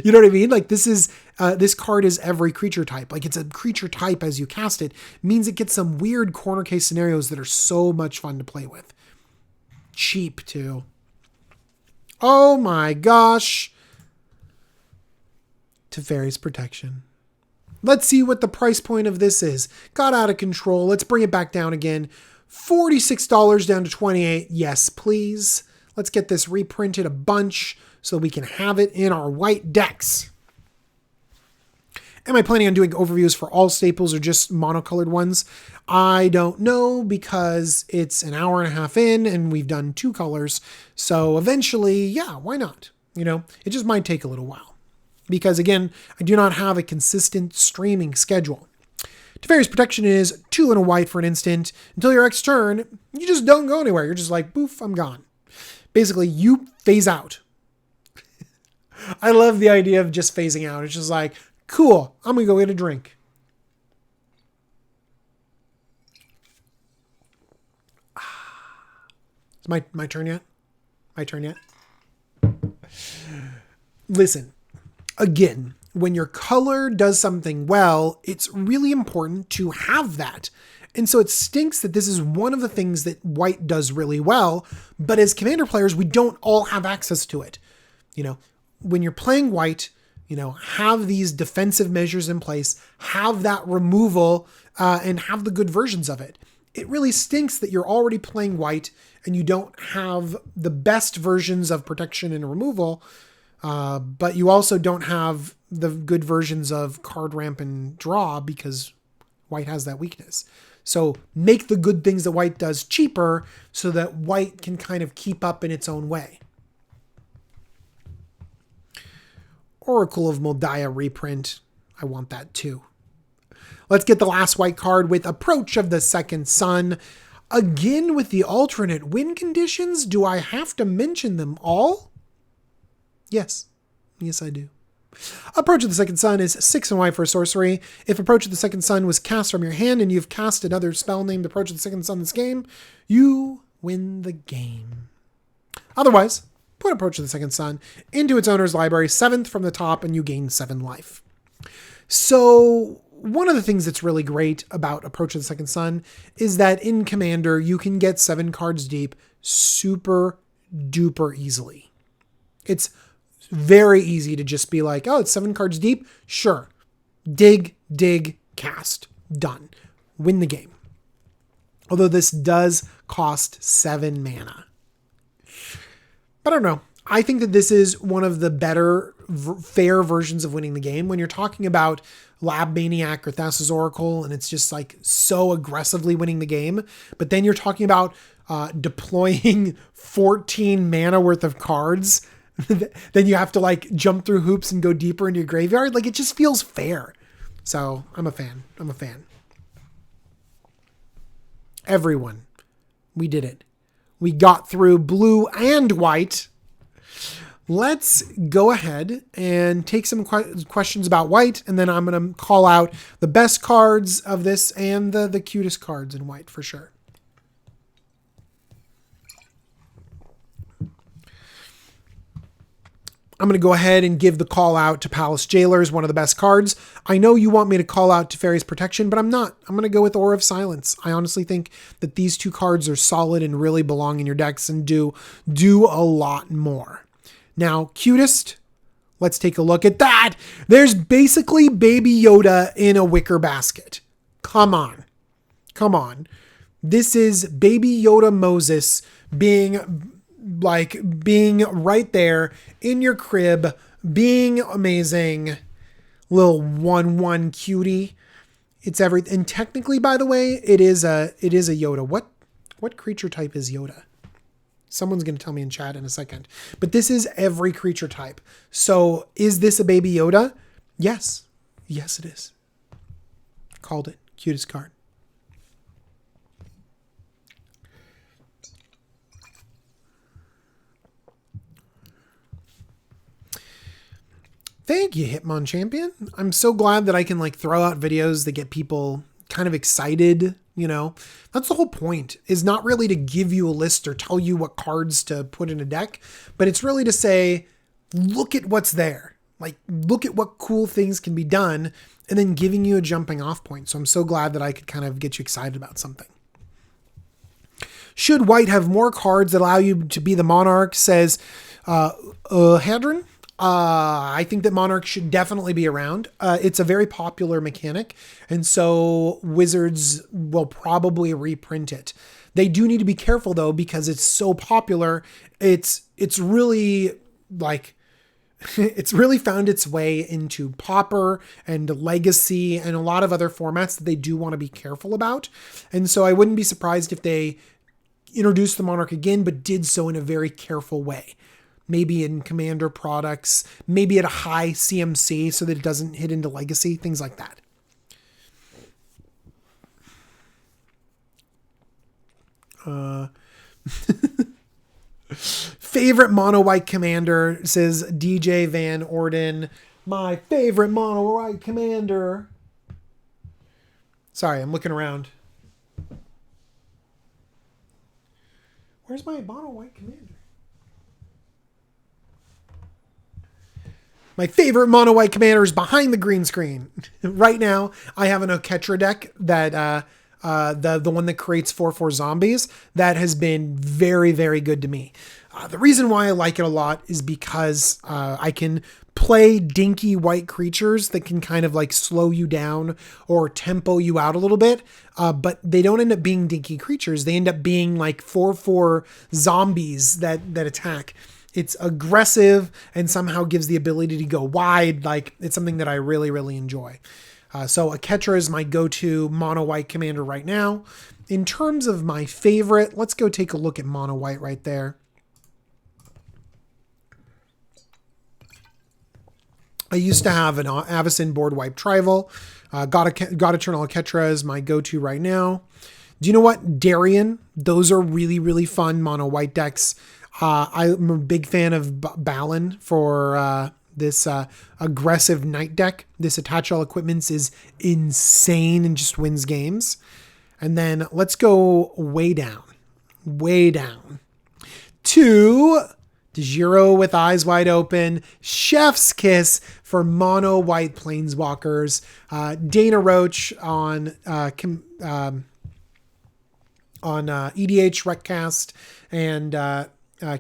You know what I mean? Like this card is every creature type. Like it's a creature type as you cast it, means it gets some weird corner case scenarios that are so much fun to play with. Cheap too. Oh my gosh. Teferi's Protection. Let's see what the price point of this is. Got out of control. Let's bring it back down again. $46 down to $28. Yes, please. Let's get this reprinted a bunch so we can have it in our white decks. Am I planning on doing overviews for all staples or just monocolored ones? I don't know, because it's an hour and a half in and we've done 2 colors. So eventually, yeah, why not? You know, it just might take a little while. Because again, I do not have a consistent streaming schedule. Teferi's Protection is 2 and a white for an instant. Until your next turn, you just don't go anywhere. You're just like, poof, I'm gone. Basically, you phase out. I love the idea of just phasing out. It's just like, cool, I'm going to go get a drink. Is my turn yet? My turn yet? Listen, again, when your color does something well, it's really important to have that. And so it stinks that this is one of the things that white does really well, but as Commander players, we don't all have access to it. You know, when you're playing white, you know, have these defensive measures in place, have that removal, and have the good versions of it. It really stinks that you're already playing white and you don't have the best versions of protection and removal, but you also don't have the good versions of card ramp and draw because white has that weakness. So make the good things that white does cheaper so that white can kind of keep up in its own way. Oracle of Moldiah reprint. I want that too. Let's get the last white card with Approach of the Second Sun. Again with the alternate win conditions. Do I have to mention them all? Yes. Yes, I do. Approach of the Second Sun is 6 and white for a sorcery. If Approach of the Second Sun was cast from your hand and you've cast another spell named Approach of the Second Sun this game, you win the game. Otherwise, put Approach of the Second Sun into its owner's library, 7th from the top, and you gain 7 life. So one of the things that's really great about Approach of the Second Sun is that in Commander, you can get 7 cards deep super duper easily. It's very easy to just be like, oh, it's 7 cards deep. Sure. Dig, cast. Done. Win the game. Although this does cost 7 mana. But I don't know. I think that this is one of the better, fair versions of winning the game. When you're talking about Lab Maniac or Thassa's Oracle, and it's just like so aggressively winning the game. But then you're talking about deploying 14 mana worth of cards. Then you have to like jump through hoops and go deeper into your graveyard. Like it just feels fair. So I'm a fan. Everyone. We did it. We got through blue and white. Let's go ahead and take some questions about white, and then I'm going to call out the best cards of this and the cutest cards in white for sure. I'm going to go ahead and give the call out to Palace Jailers, one of the best cards. I know you want me to call out Teferi's Protection, but I'm not. I'm going to go with Aura of Silence. I honestly think that these 2 cards are solid and really belong in your decks and do a lot more. Now, cutest, let's take a look at that. There's basically Baby Yoda in a wicker basket. Come on. This is Baby Yoda Moses being right there in your crib, being amazing. Little 1/1 cutie. It's everything. And technically, by the way, it is a Yoda. What creature type is Yoda? Someone's going to tell me in chat in a second. But this is every creature type. So is this a Baby Yoda? Yes. Yes, it is. Called it. Cutest card. Thank you, Hitmon Champion. I'm so glad that I can like throw out videos that get people kind of excited, you know. That's the whole point, is not really to give you a list or tell you what cards to put in a deck, but it's really to say, look at what's there. Like, look at what cool things can be done, and then giving you a jumping off point. So I'm so glad that I could kind of get you excited about something. Should white have more cards that allow you to be the Monarch, says Hadron? I think that Monarch should definitely be around. It's a very popular mechanic, and so Wizards will probably reprint it. They do need to be careful though, because it's so popular. It's really like it's really found its way into Pauper and Legacy and a lot of other formats that they do want to be careful about. And so I wouldn't be surprised if they introduced the Monarch again, but did so in a very careful way. Maybe in Commander products, maybe at a high CMC so that it doesn't hit into Legacy, things like that. Favorite mono white commander, says DJ Van Orden. My favorite mono white commander. Sorry, I'm looking around. Where's my mono white commander? My favorite mono white commander is behind the green screen. Right now, I have an Oketra deck that the one that creates 4/4 zombies that has been very, very good to me. The reason why I like it a lot is because I can play dinky white creatures that can kind of like slow you down or tempo you out a little bit, but they don't end up being dinky creatures. They end up being like 4/4 zombies that attack. It's aggressive and somehow gives the ability to go wide. Like, it's something that I really, really enjoy. So Oketra is my go-to mono white commander right now. In terms of my favorite, let's go take a look at mono white right there. I used to have an Avacyn board wipe Trival. God Eternal Oketra is my go-to right now. Do you know what? Darien. Those are really, really fun mono white decks. I'm a big fan of Balin for this aggressive night deck. This Attach All Equipments is insane and just wins games. And then let's go way down to DeGiro with Eyes Wide Open, Chef's Kiss for mono white Planeswalkers, Dana Roach on EDH Recast, and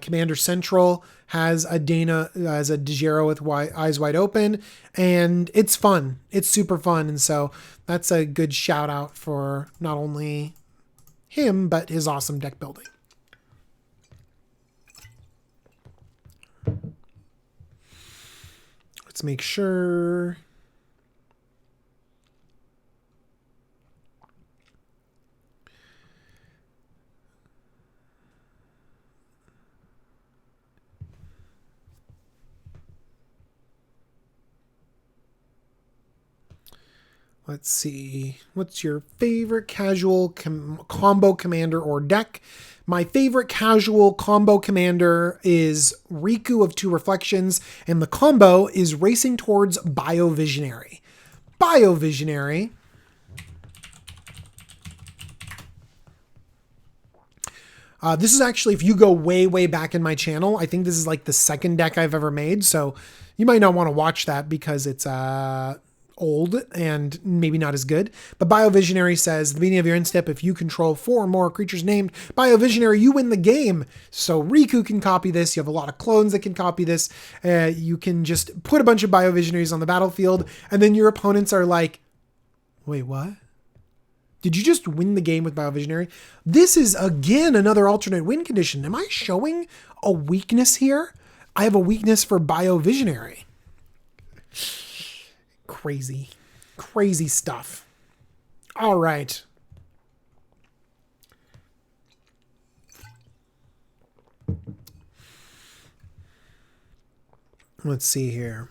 Commander Central has a DeGiro with Eyes Wide Open, and it's fun. It's super fun, and so that's a good shout out for not only him but his awesome deck building. Let's make sure. Let's see. What's your favorite casual combo commander or deck? My favorite casual combo commander is Riku of Two Reflections, and the combo is Racing Towards Biovisionary. Biovisionary. This is actually, if you go way, way back in my channel, I think this is like the second deck I've ever made, so you might not want to watch that because it's old and maybe not as good. But Biovisionary says, at the beginning of your end step, if you control 4 or more creatures named Biovisionary, you win the game. So Riku can copy this. You have a lot of clones that can copy this. You can just put a bunch of Biovisionaries on the battlefield, and then your opponents are like, wait, what? Did you just win the game with Biovisionary? This is, again, another alternate win condition. Am I showing a weakness here? I have a weakness for Biovisionary. Crazy, crazy stuff. All right. Let's see here.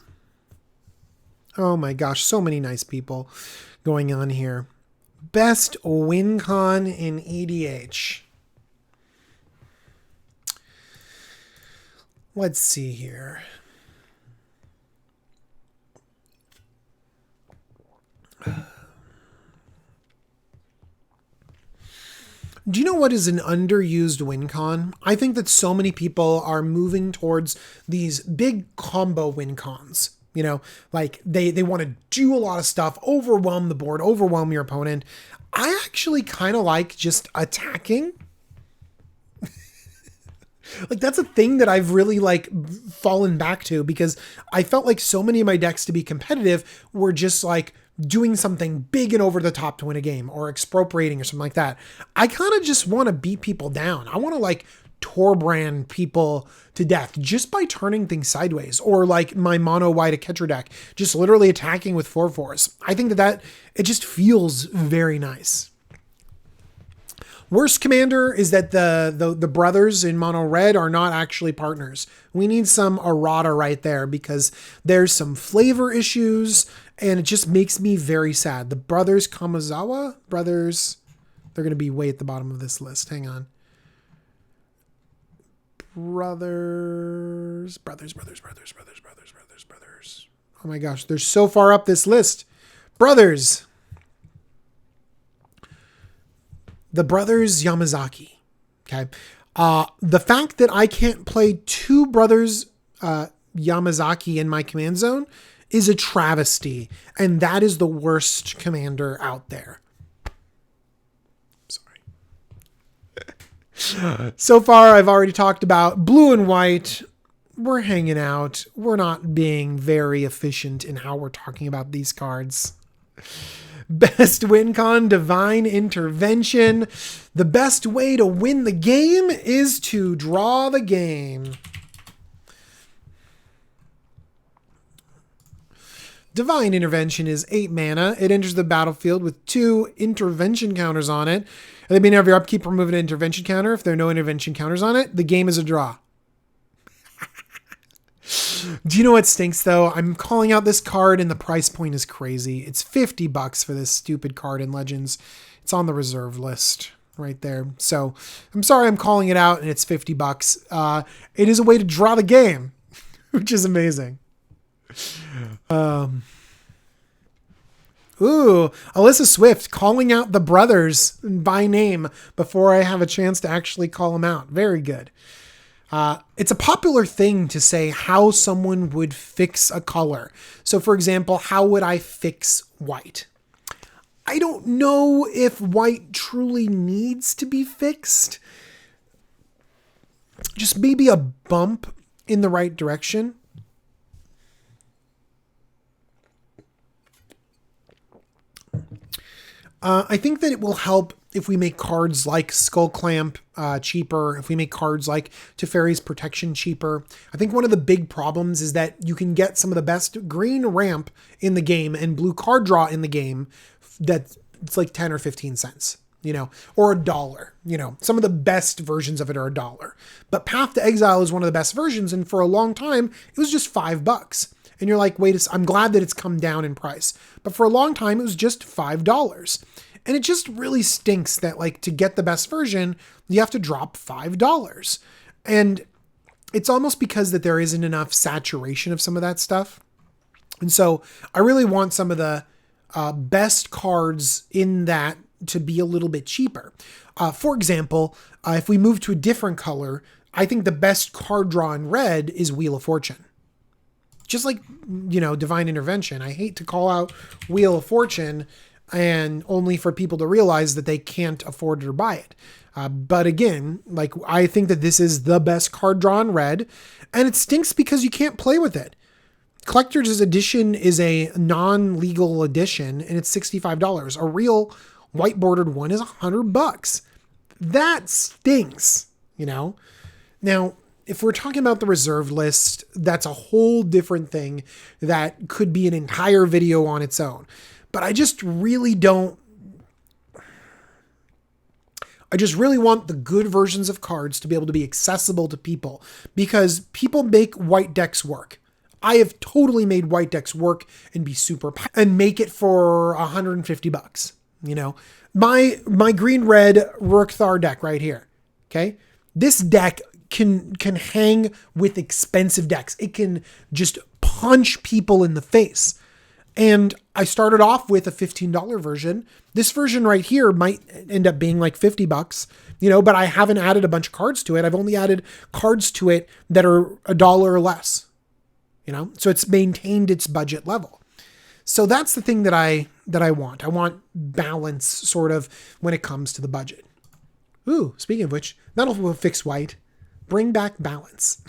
Oh my gosh, so many nice people going on here. Best win con in EDH. Let's see here. Do you know what is an underused win con? I think that so many people are moving towards these big combo win cons. You know, like they want to do a lot of stuff, overwhelm the board, overwhelm your opponent. I actually kind of like just attacking. Like that's a thing that I've really like fallen back to, because I felt like so many of my decks to be competitive were just like doing something big and over the top to win a game, or expropriating or something like that. I kind of just want to beat people down. I want to like Torbrand people to death just by turning things sideways, or like my mono white Catcher deck, just literally attacking with 4/4s. I think that it just feels very nice. Worst commander is that the brothers in mono red are not actually partners. We need some errata right there, because there's some flavor issues and it just makes me very sad. The brothers Kamizawa brothers, they're going to be way at the bottom of this list. Hang on. Brothers. Oh my gosh, they're so far up this list. Brothers. The brothers Yamazaki. Okay. The fact that I can't play two brothers Yamazaki in my command zone is a travesty. And that is the worst commander out there. Sorry. So far, I've already talked about blue and white. We're hanging out. We're not being very efficient in how we're talking about these cards. Best win con, Divine Intervention. The best way to win the game is to draw the game. Divine Intervention is 8 mana. It enters the battlefield with 2 intervention counters on it. At the beginning of your upkeep, remove an intervention counter. If there are no intervention counters on it, the game is a draw. Do you know what stinks though? I'm calling out this card and the price point is crazy. It's $50 for this stupid card in Legends. It's on the reserve list right there. So I'm sorry I'm calling it out and it's $50. It is a way to draw the game, which is amazing. Alyssa Swift calling out the brothers by name before I have a chance to actually call them out. Very good. It's a popular thing to say how someone would fix a color. So for example, how would I fix white? I don't know if white truly needs to be fixed. Just maybe a bump in the right direction. I think that it will help if we make cards like Skull Clamp cheaper, if we make cards like Teferi's Protection cheaper. I think one of the big problems is that you can get some of the best green ramp in the game and blue card draw in the game that it's like 10 or 15 cents, you know, or $1, you know, some of the best versions of it are $1. But Path to Exile is one of the best versions, and for a long time, it was just $5. And you're like, wait, I'm glad that it's come down in price. But for a long time, it was just $5. And it just really stinks that, like, to get the best version, you have to drop $5. And it's almost because that there isn't enough saturation of some of that stuff. And so I really want some of the best cards in that to be a little bit cheaper. For example, if we move to a different color, I think the best card draw in red is Wheel of Fortune. Just like, you know, Divine Intervention. I hate to call out Wheel of Fortune and only for people to realize that they can't afford to buy it. But again, like, I think that this is the best card draw in red, and it stinks because you can't play with it. Collector's Edition is a non-legal edition, and it's $65. A real white bordered one is $100. That stinks, you know? Now, if we're talking about the reserve list, that's a whole different thing that could be an entire video on its own. But I just really want the good versions of cards to be able to be accessible to people, because people make white decks work. I have totally made white decks work and be super and make it for $150. You know, my green-red Rurkthar deck right here. Okay. This deck can hang with expensive decks. It can just punch people in the face. And I started off with a $15 version. This version right here might end up being like $50, you know, but I haven't added a bunch of cards to it. I've only added cards to it that are $1 or less, you know, so it's maintained its budget level. So that's the thing that I want. I want balance sort of when it comes to the budget. Ooh, speaking of which, that'll fix white. Bring back balance.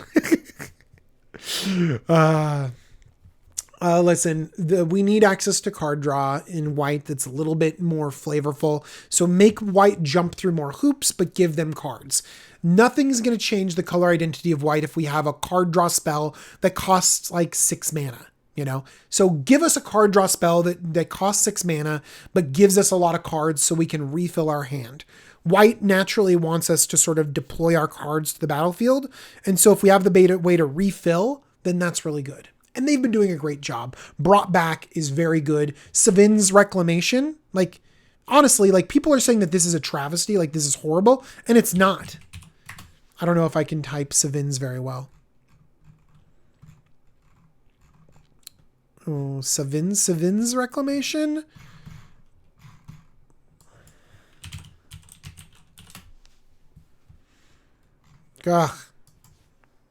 Listen, we need access to card draw in white that's a little bit more flavorful. So make white jump through more hoops, but give them cards. Nothing's going to change the color identity of white if we have a card draw spell that costs like 6 mana, you know? So give us a card draw spell that costs 6 mana, but gives us a lot of cards so we can refill our hand. White naturally wants us to sort of deploy our cards to the battlefield. And so if we have the way to refill, then that's really good. And they've been doing a great job. Brought Back is very good. Sevin's Reclamation, like, honestly, like, people are saying that this is a travesty, like this is horrible, and it's not. I don't know if I can type Sevin's very well. Oh, Sevin's Reclamation. Ugh.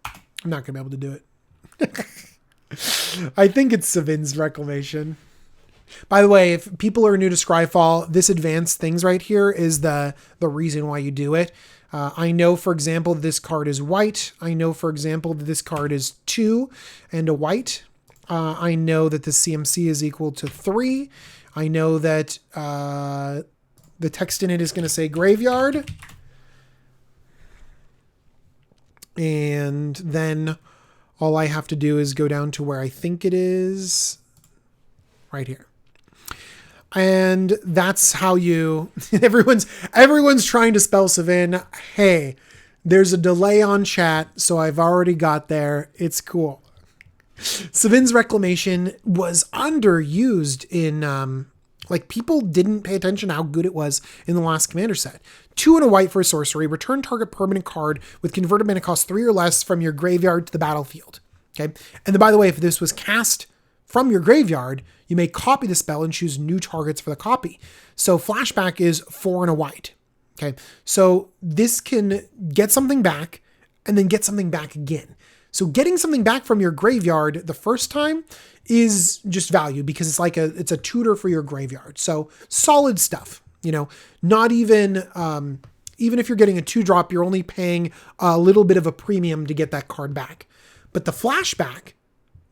I'm not going to be able to do it. I think it's Sevin's Reclamation. By the way, if people are new to Scryfall, this advanced things right here is the reason why you do it. I know, for example, this card is white. I know, for example, that this card is 2 and a white. I know that the CMC is equal to 3. I know that the text in it is going to say graveyard. And then all I have to do is go down to where I think it is, right here. And that's how you, everyone's trying to spell Sevin. Hey, there's a delay on chat, so I've already got there. It's cool. Sevin's Reclamation was underused in, like, people didn't pay attention to how good it was in the last commander set. 2 and a white for a sorcery. Return target permanent card with converted mana cost 3 or less from your graveyard to the battlefield. Okay. And then, by the way, if this was cast from your graveyard, you may copy the spell and choose new targets for the copy. So flashback is 4 and a white. Okay. So this can get something back and then get something back again. So getting something back from your graveyard the first time is just value because it's a tutor for your graveyard. So solid stuff, you know, not even if you're getting a 2-drop, you're only paying a little bit of a premium to get that card back. But the flashback,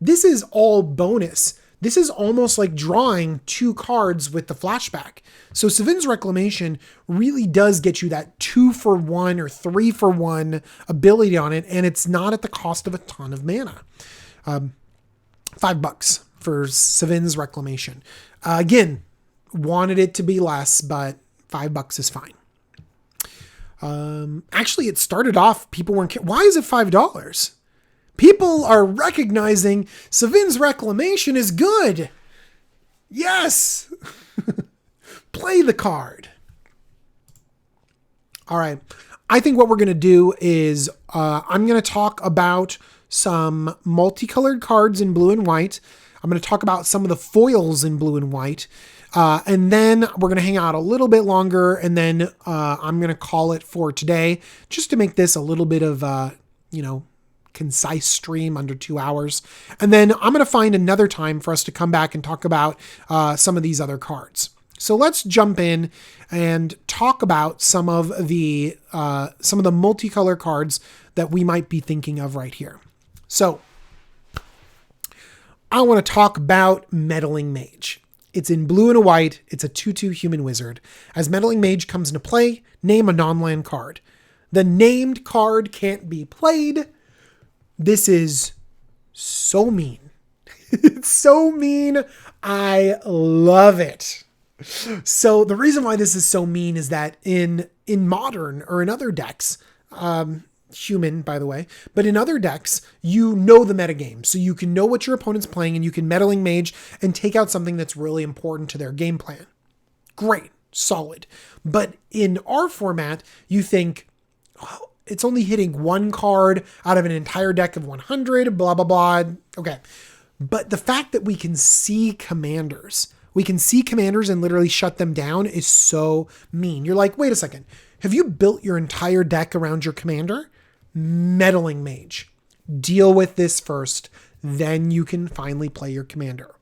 this is all bonus. This is almost like drawing 2 cards with the flashback. So Sevin's Reclamation really does get you that 2-for-1 or 3-for-1 ability on it. And it's not at the cost of a ton of mana. $5 for Sevin's Reclamation. Again, wanted it to be less, but $5 is fine. Actually, it started off, people weren't, why is it $5? People are recognizing Sevin's Reclamation is good. Yes. Play the card. All right. I think what we're going to do is I'm going to talk about some multicolored cards in blue and white. I'm going to talk about some of the foils in blue and white. And then we're going to hang out a little bit longer. And then I'm going to call it for today just to make this a little bit of, concise stream under 2 hours. And then I'm going to find another time for us to come back and talk about some of these other cards. So let's jump in and talk about some of the multicolor cards that we might be thinking of right here. So I want to talk about Meddling Mage. It's in blue and a white. It's a 2/2 human wizard. As Meddling Mage comes into play, name a non-land card. The named card can't be played. This is so mean. It's so mean. I love it. So the reason why this is so mean is that in modern or in other decks, human, by the way, but in other decks, you know the metagame. So you can know what your opponent's playing and you can Meddling Mage and take out something that's really important to their game plan. Great. solid. But in our format, you think, oh, it's only hitting one card out of an entire deck of 100, blah, blah, blah. Okay. But the fact that we can see commanders and literally shut them down is so mean. You're like, wait a second. Have you built your entire deck around your commander? Meddling Mage. Deal with this first, then you can finally play your commander.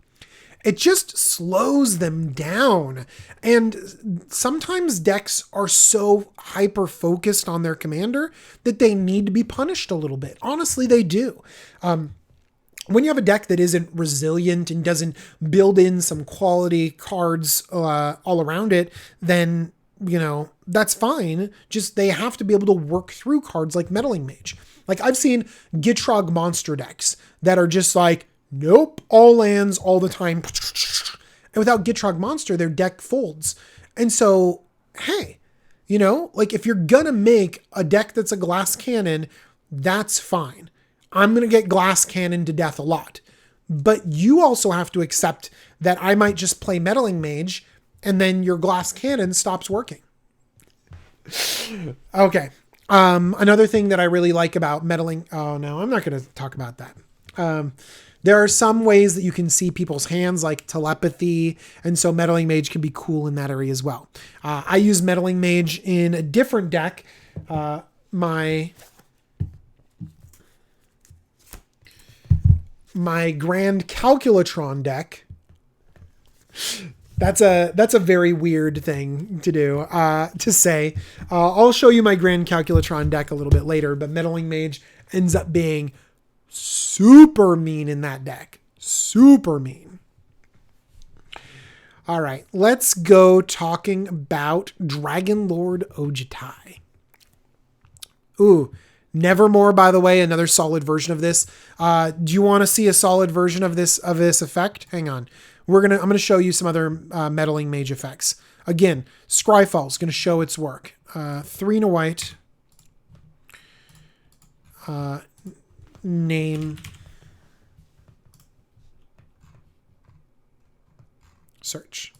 It just slows them down. And sometimes decks are so hyper-focused on their commander that they need to be punished a little bit. Honestly, they do. When you have a deck that isn't resilient and doesn't build in some quality cards all around it, then, that's fine. Just they have to be able to work through cards like Meddling Mage. Like I've seen Gitrog monster decks that are just like, nope, all lands all the time. And without Gitrog monster, their deck folds. And so, hey, if you're going to make a deck that's a glass cannon, that's fine. I'm going to get glass cannon to death a lot. But you also have to accept that I might just play Meddling Mage and then your glass cannon stops working. Okay. Another thing that I really like about meddling. Oh no, I'm not going to talk about that. There are some ways that you can see people's hands, like telepathy. And so Meddling Mage can be cool in that area as well. I use Meddling Mage in a different deck. My Grand Calculatron deck. That's a very weird thing to do, to say. I'll show you my Grand Calculatron deck a little bit later, but Meddling Mage ends up being super mean in that deck. Super mean. All right, let's go talking about Dragon Lord Ojutai. Ooh, Nevermore, by the way, another solid version of this. Do you want to see a solid version of this effect? Hang on. I'm gonna show you some other Meddling Mage effects. Again, Scryfall is gonna show its work. 3 and a white. Name. Search.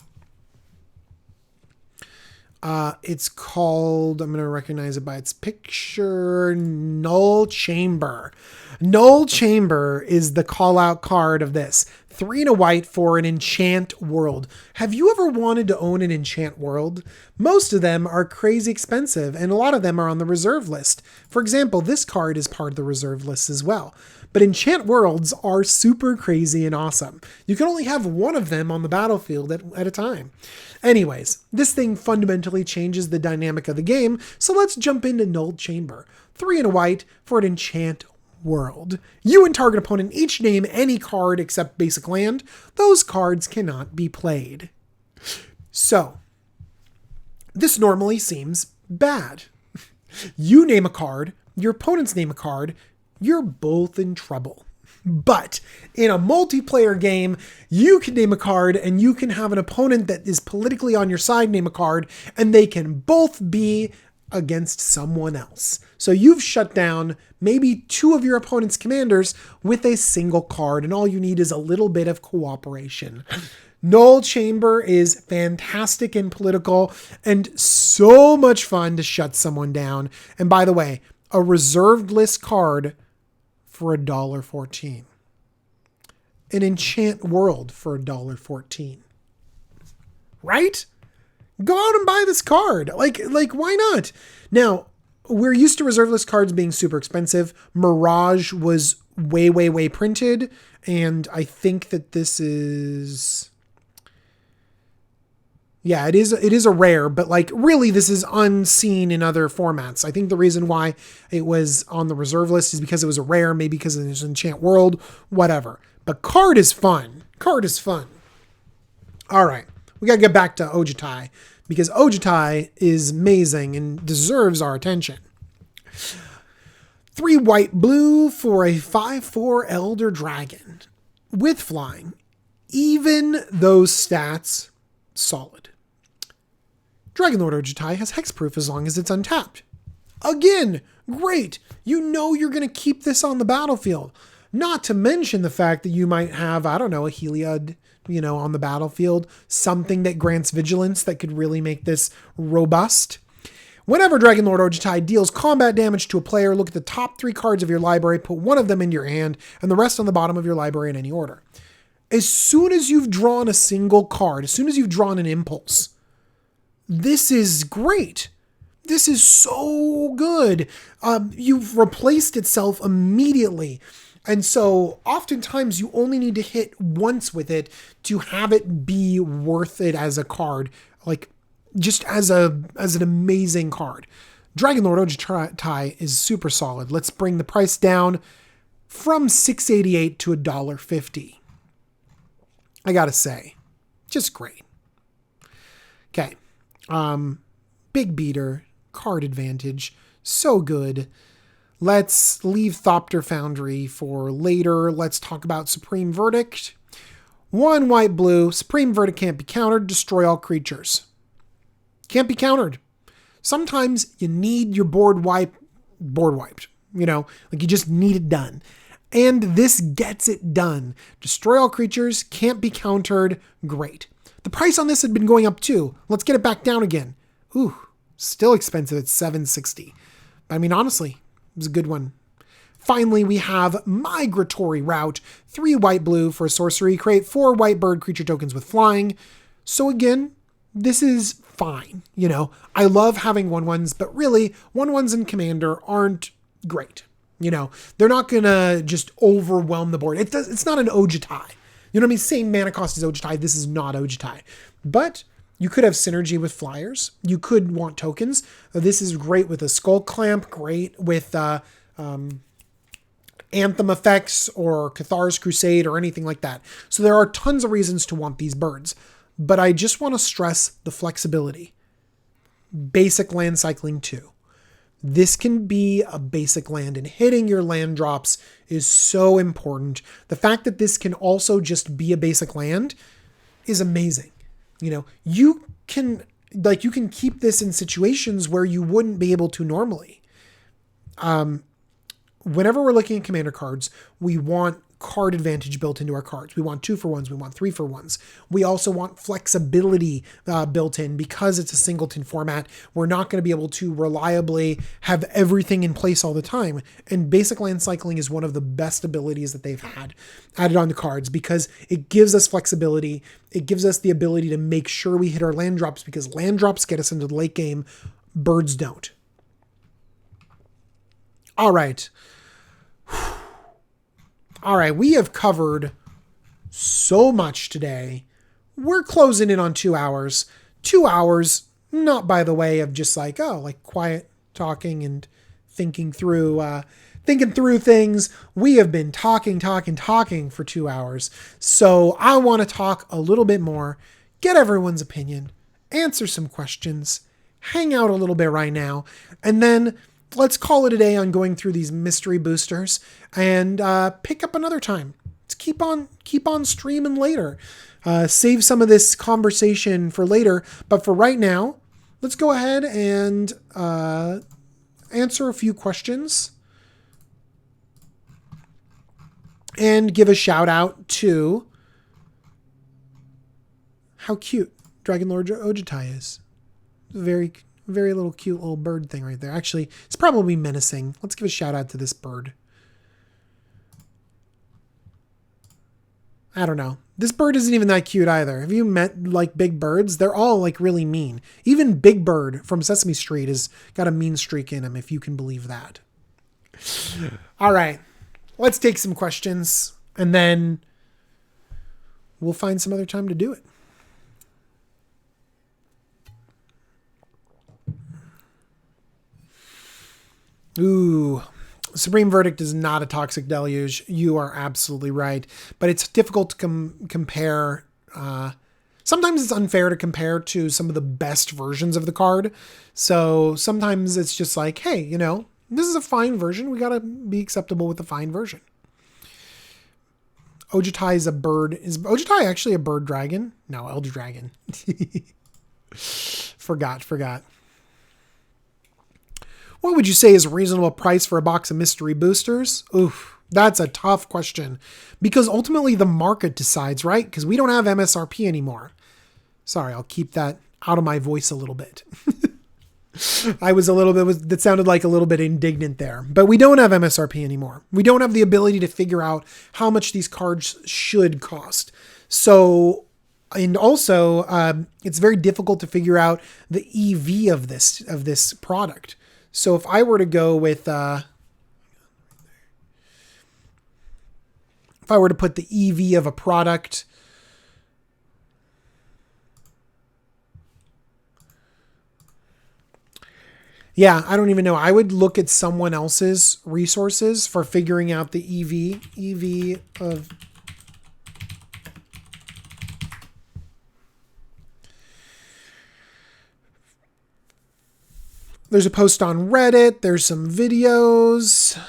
It's called, I'm going to recognize it by its picture, Null Chamber. Null Chamber is the call out card of this. 3 and a white for an enchant world. Have you ever wanted to own an enchant world? Most of them are crazy expensive, and a lot of them are on the reserve list. For example, this card is part of the reserve list as well. But enchant worlds are super crazy and awesome. You can only have one of them on the battlefield at a time. Anyways, this thing fundamentally changes the dynamic of the game, so let's jump into Null Chamber. 3 and a white for an enchant world. You and target opponent each name any card except basic land. Those cards cannot be played. So, this normally seems bad. You name a card, your opponents name a card, you're both in trouble. But in a multiplayer game, you can name a card and you can have an opponent that is politically on your side name a card, and they can both be against someone else. So you've shut down maybe 2 of your opponent's commanders with a single card, and all you need is a little bit of cooperation. Null Chamber is fantastic and political and so much fun to shut someone down. And by the way, a reserved list card for $1.14. An enchant world for $1.14. Right? Go out and buy this card. Like why not? Now, we're used to reserve list cards being super expensive. Mirage was way printed, and I think that this is, yeah, it is a rare, but like really this is unseen in other formats. I think the reason why it was on the reserve list is because it was a rare, maybe because it was an enchant world, whatever. But card is fun. Card is fun. All right, we got to get back to Ojutai because Ojutai is amazing and deserves our attention. 3 white blue for a 5/4 Elder Dragon with flying. Even those stats, solid. Dragon Lord Ojutai has hexproof as long as it's untapped. Again, great. You know you're going to keep this on the battlefield. Not to mention the fact that you might have, I don't know, a Heliod on the battlefield. Something that grants vigilance that could really make this robust. Whenever Dragonlord Ojutai deals combat damage to a player, look at the top 3 cards of your library, put one of them in your hand, and the rest on the bottom of your library in any order. As soon as you've drawn a single card, as soon as you've drawn an impulse, this is great. This is so good. You've replaced itself immediately. And so oftentimes you only need to hit once with it to have it be worth it as a card. Like just as an amazing card. Dragonlord Ojutai is super solid. Let's bring the price down from $6.88 to $1.50. I gotta say, just great. Okay. Big beater, card advantage, so good. Let's leave Thopter Foundry for later. Let's talk about Supreme Verdict. 1 white blue, Supreme Verdict can't be countered, destroy all creatures. Can't be countered. Sometimes you need your board wiped, like you just need it done. And this gets it done. Destroy all creatures, can't be countered, great. The price on this had been going up too. Let's get it back down again. Ooh, still expensive at $7.60. But I mean, honestly, it was a good one. Finally, we have Migratory Route. 3 white blue for a sorcery. Create 4 white bird creature tokens with flying. So again, this is fine. I love having 1/1s, but really 1/1s in Commander aren't great. They're not going to just overwhelm the board. It's not an Ojutai. You know what I mean? Same mana cost as Ojutai. This is not Ojutai. But you could have synergy with flyers. You could want tokens. This is great with a Skull Clamp. Great with Anthem effects or Cathar's Crusade or anything like that. So there are tons of reasons to want these birds. But I just want to stress the flexibility. Basic land cycling too. This can be a basic land, and hitting your land drops is so important. The fact that this can also just be a basic land is amazing. You can keep this in situations where you wouldn't be able to normally. Whenever we're looking at commander cards, we want card advantage built into our cards. We want 2-for-1s. We want 3-for-1s. We also want flexibility built in because it's a singleton format. We're not going to be able to reliably have everything in place all the time. And basic land cycling is one of the best abilities that they've had added on the cards because it gives us flexibility. It gives us the ability to make sure we hit our land drops because land drops get us into the late game. Birds don't. All right. All right, we have covered so much today. We're closing in on 2 hours. 2 hours, not by the way of just quiet talking and thinking through things. We have been talking for 2 hours. So I want to talk a little bit more, get everyone's opinion, answer some questions, hang out a little bit right now, and then let's call it a day on going through these mystery boosters and pick up another time. Let's keep on streaming later. Save some of this conversation for later. But for right now, let's go ahead and answer a few questions and give a shout out to how cute Dragonlord Ojutai is. Very little cute little bird thing right there. Actually, it's probably menacing. Let's give a shout out to this bird. I don't know. This bird isn't even that cute either. Have you met big birds? They're all really mean. Even Big Bird from Sesame Street has got a mean streak in him, if you can believe that. All right. Let's take some questions and then we'll find some other time to do it. Ooh, Supreme Verdict is not a toxic deluge. You are absolutely right. But it's difficult to compare. Sometimes it's unfair to compare to some of the best versions of the card. So sometimes it's just hey, this is a fine version. We got to be acceptable with the fine version. Ojutai is a bird. Is Ojutai actually a bird dragon? No, Elder Dragon. Forgot. What would you say is a reasonable price for a box of mystery boosters? Oof. That's a tough question because ultimately the market decides, right? Because we don't have MSRP anymore. Sorry, I'll keep that out of my voice a little bit. That sounded like a little bit indignant there, but we don't have MSRP anymore. We don't have the ability to figure out how much these cards should cost. So, and also, it's very difficult to figure out the EV of this product. So if I were to go with, if I were to put the EV of a product, yeah, I don't even know. I would look at someone else's resources for figuring out the EV of. There's a post on Reddit. There's some videos.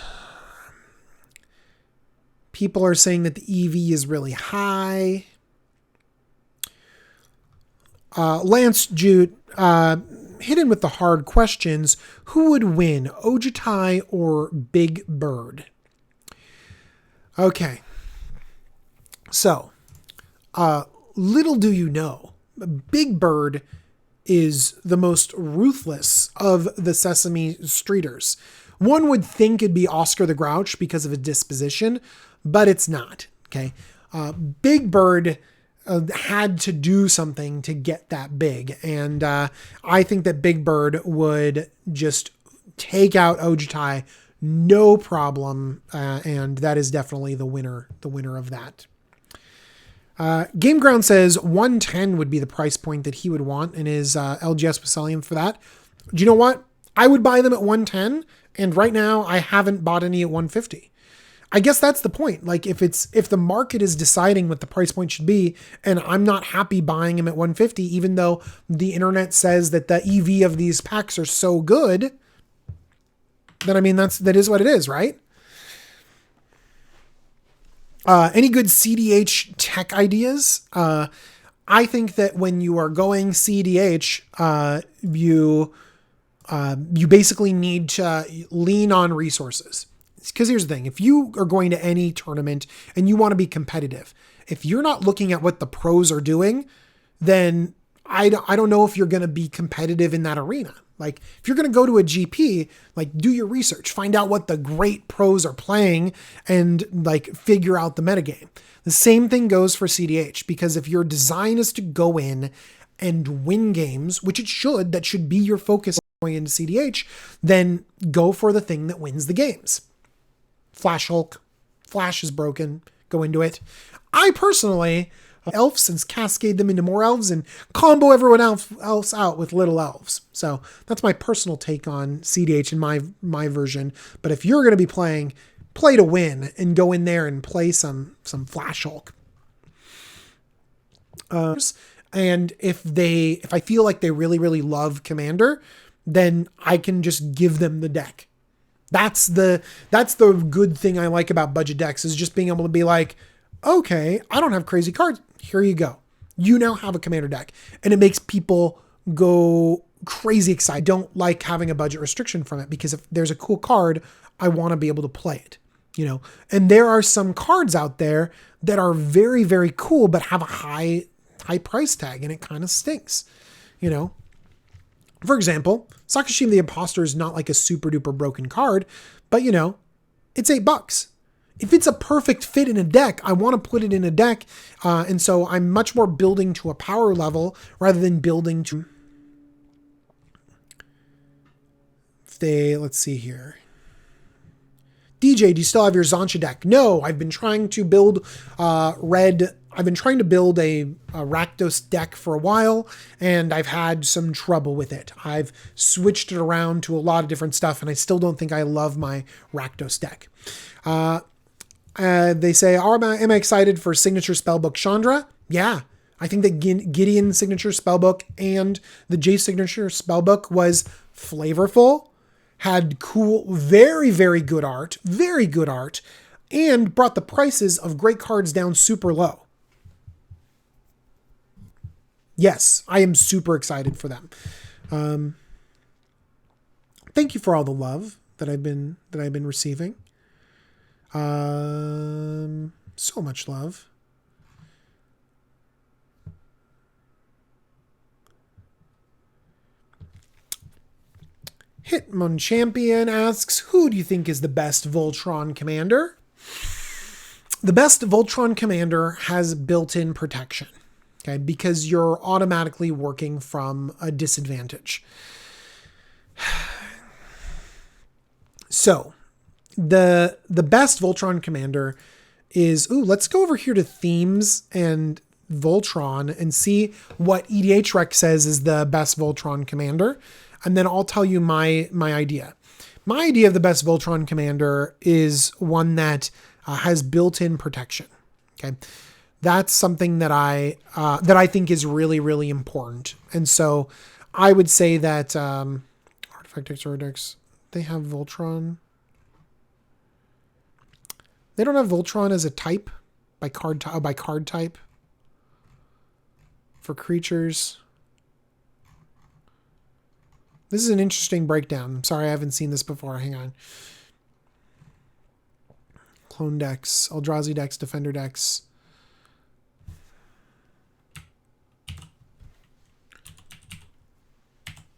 People are saying that the EV is really high. Lance Jute, hidden with the hard questions. Who would win, Ojutai or Big Bird? Okay. So, little do you know, Big Bird is the most ruthless of the Sesame Streeters. One would think it'd be Oscar the Grouch because of his disposition, but it's not. Okay. Big Bird had to do something to get that big. And I think that Big Bird would just take out Ojutai, no problem. And that is definitely the winner of that. Gameground says 110 would be the price point that he would want in his LGS Bacillium for that. Do you know what? I would buy them at 110, and right now I haven't bought any at 150. I guess that's the point. Like if the market is deciding what the price point should be, and I'm not happy buying them at 150, even though the internet says that the EV of these packs are so good, then I mean that is what it is, right? Any good CDH tech ideas? I think that when you are going CDH, you basically need to lean on resources. Because here's the thing, if you are going to any tournament and you want to be competitive, if you're not looking at what the pros are doing, then I don't know if you're going to be competitive in that arena. Like if you're going to go to a GP, like do your research, find out what the great pros are playing and like figure out the metagame. The same thing goes for CDH, because if your design is to go in and win games, which it should, that should be your focus going into CDH, then go for the thing that wins the games. Flash Hulk, Flash is broken, go into it. I personally elves and cascade them into more elves and combo everyone else out with little elves. So that's my personal take on CDH in my version. But if you're going to be playing, play to win and go in there and play some Flash Hulk. And if I feel like they really, really love Commander, then I can just give them the deck. That's the good thing I like about budget decks, is just being able to be like, okay, I don't have crazy cards. Here you go. You now have a Commander deck. And it makes people go crazy excited. I don't like having a budget restriction from it, because if there's a cool card, I want to be able to play it, you know? And there are some cards out there that are very, very cool, but have a high price tag, and it kind of stinks, you know? For example, Shima the Imposter is not like a super duper broken card, but you know, it's $8. If it's a perfect fit in a deck, I want to put it in a deck. And so I'm much more building to a power level rather than building to... Let's see here. DJ, do you still have your Zansha deck? No, I've been trying to build I've been trying to build a Rakdos deck for a while, and I've had some trouble with it. I've switched it around to a lot of different stuff, and I still don't think I love my Rakdos deck. They say, am I excited for Signature Spellbook Chandra? Yeah. I think that Gideon's Signature Spellbook and the J Signature Spellbook was flavorful, had cool, very, very good art, and brought the prices of great cards down super low. Yes, I am super excited for them. Thank you for all the love that I've been receiving. So much love. Hitmon Champion asks, who do you think is the best Voltron commander? The best Voltron commander has built-in protection, okay, because you're automatically working from a disadvantage. So, the best Voltron commander is, let's go over here to themes and Voltron and see what EDH Rec says is the best Voltron commander, and then I'll tell you my idea. My idea of the best Voltron commander is one that has built-in protection. Okay, that's something that I think is really, really important. And so I would say that Artifact decks or decks, they have Voltron. They don't have Voltron as a type by card type for creatures. This is an interesting breakdown. I'm sorry, I haven't seen this before. Hang on. Clone decks, Eldrazi decks, Defender decks.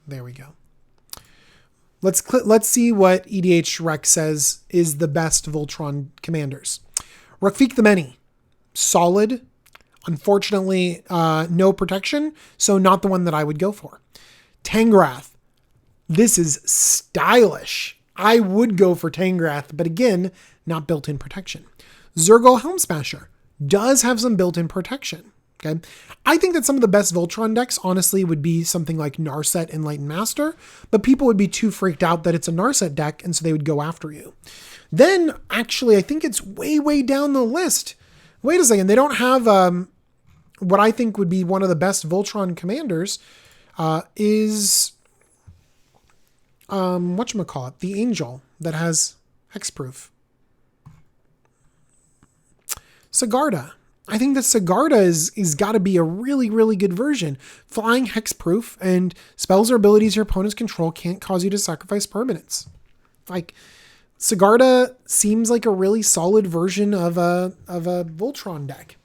There we go. Let's see what EDH Rec says is the best Voltron commanders. Rakfik the Many, solid. Unfortunately, no protection, so not the one that I would go for. Tangrath, this is stylish. I would go for Tangrath, but again, not built-in protection. Zurgo Helmsmasher does have some built-in protection. Okay, I think that some of the best Voltron decks, honestly, would be something like Narset Enlightened Master, but people would be too freaked out that it's a Narset deck, and so they would go after you. Then, actually, I think it's way, way down the list. Wait a second, they don't have what I think would be one of the best Voltron commanders is whatchamacallit, the Angel that has Hexproof. Sigarda. I think that Sigarda is got to be a really, really good version. Flying Hexproof and spells or abilities your opponents control can't cause you to sacrifice permanents. Like, Sigarda seems like a really solid version of a Voltron deck.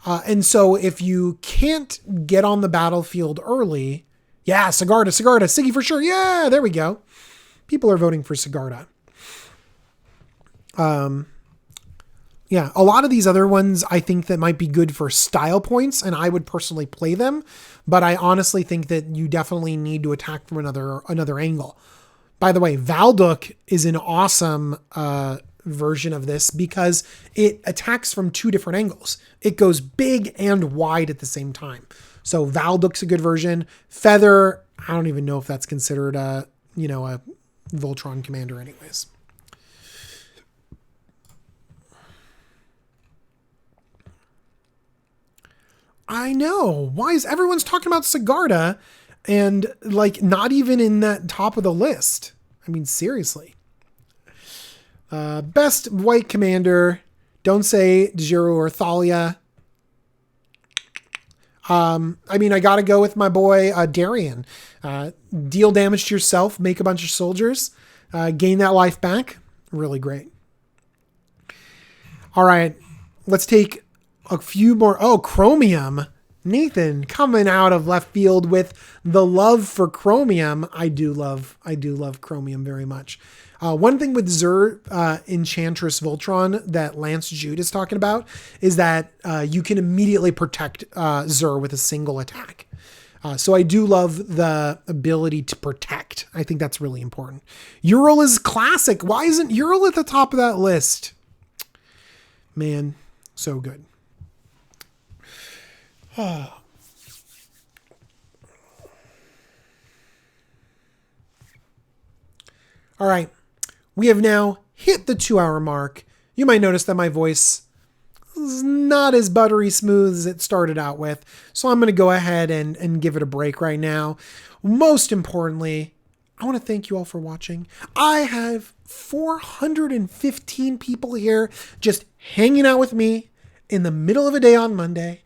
And so if you can't get on the battlefield early, yeah, Sigarda, Siggy for sure. Yeah, there we go. People are voting for Sigarda. Yeah, a lot of these other ones I think that might be good for style points, and I would personally play them, but I honestly think that you definitely need to attack from another angle. By the way, Valduk is an awesome version of this because it attacks from two different angles. It goes big and wide at the same time. So Valduk's a good version. Feather, I don't even know if that's considered a Voltron commander anyways. I know. Why is everyone's talking about Sigarda and like not even in that top of the list? I mean, seriously. Best white commander. Don't say Jiro or Thalia. I mean, I got to go with my boy, Darian. Deal damage to yourself, make a bunch of soldiers, gain that life back. Really great. All right. Let's take a few more. Oh, Chromium. Nathan coming out of left field with the love for Chromium. I do love Chromium very much. One thing with Zur Enchantress Voltron that Lance Jude is talking about is that you can immediately protect Zur with a single attack. So I do love the ability to protect. I think that's really important. Ural is classic. Why isn't Ural at the top of that list? Man, so good. All right. We have now hit the 2-hour mark. You might notice that my voice is not as buttery smooth as it started out with. So I'm going to go ahead and give it a break right now. Most importantly, I want to thank you all for watching. I have 415 people here just hanging out with me in the middle of a day on Monday.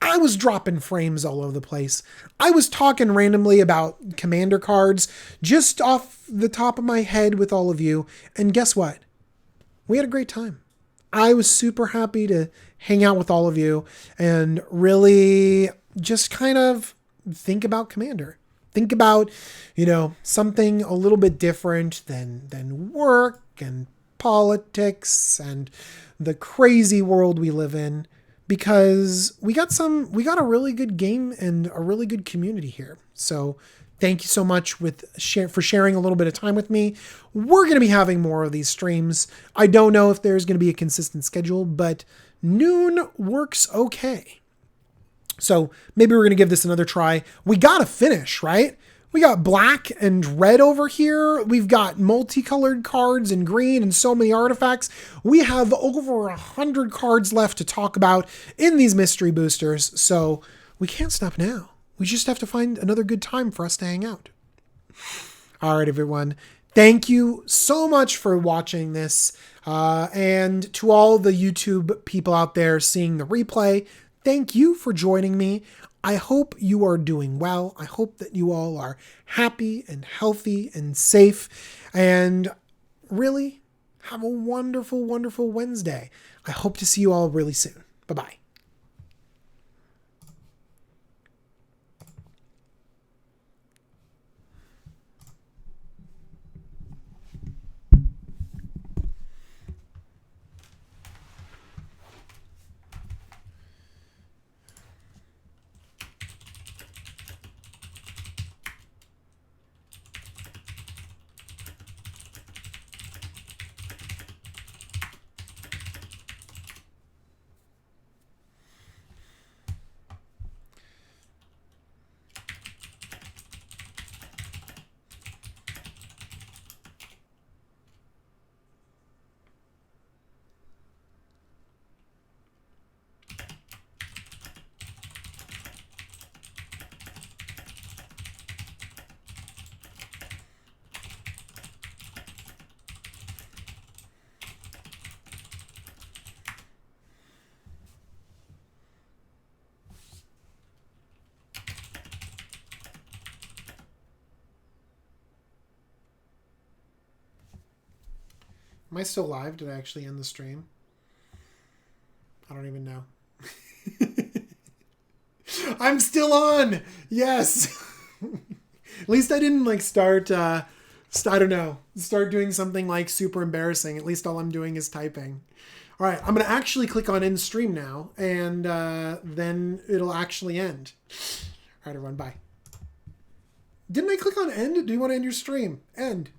I was dropping frames all over the place. I was talking randomly about commander cards just off the top of my head with all of you. And guess what? we had a great time. I was super happy to hang out with all of you and really just kind of think about Commander. Think about, something a little bit different than work and politics and the crazy world we live in, because we got a really good game and a really good community here. So thank you so much for sharing a little bit of time with me. We're going to be having more of these streams. I don't know if there's going to be a consistent schedule, but noon works okay. So maybe we're going to give this another try. We got to finish, right? We got black and red over here. We've got multicolored cards and green and so many artifacts. We have over 100 cards left to talk about in these mystery boosters. So we can't stop now. We just have to find another good time for us to hang out. All right, everyone. Thank you so much for watching this. And to all the YouTube people out there seeing the replay, thank you for joining me. I hope you are doing well. I hope that you all are happy and healthy and safe. And really have a wonderful, wonderful Wednesday. I hope to see you all really soon. Bye-bye. Am I still live? Did I actually end the stream? I don't even know. I'm still on! Yes! At least I didn't start doing something super embarrassing. At least all I'm doing is typing. All right, I'm going to actually click on end stream now, and then it'll actually end. All right, everyone, bye. Didn't I click on end? Do you want to end your stream? End.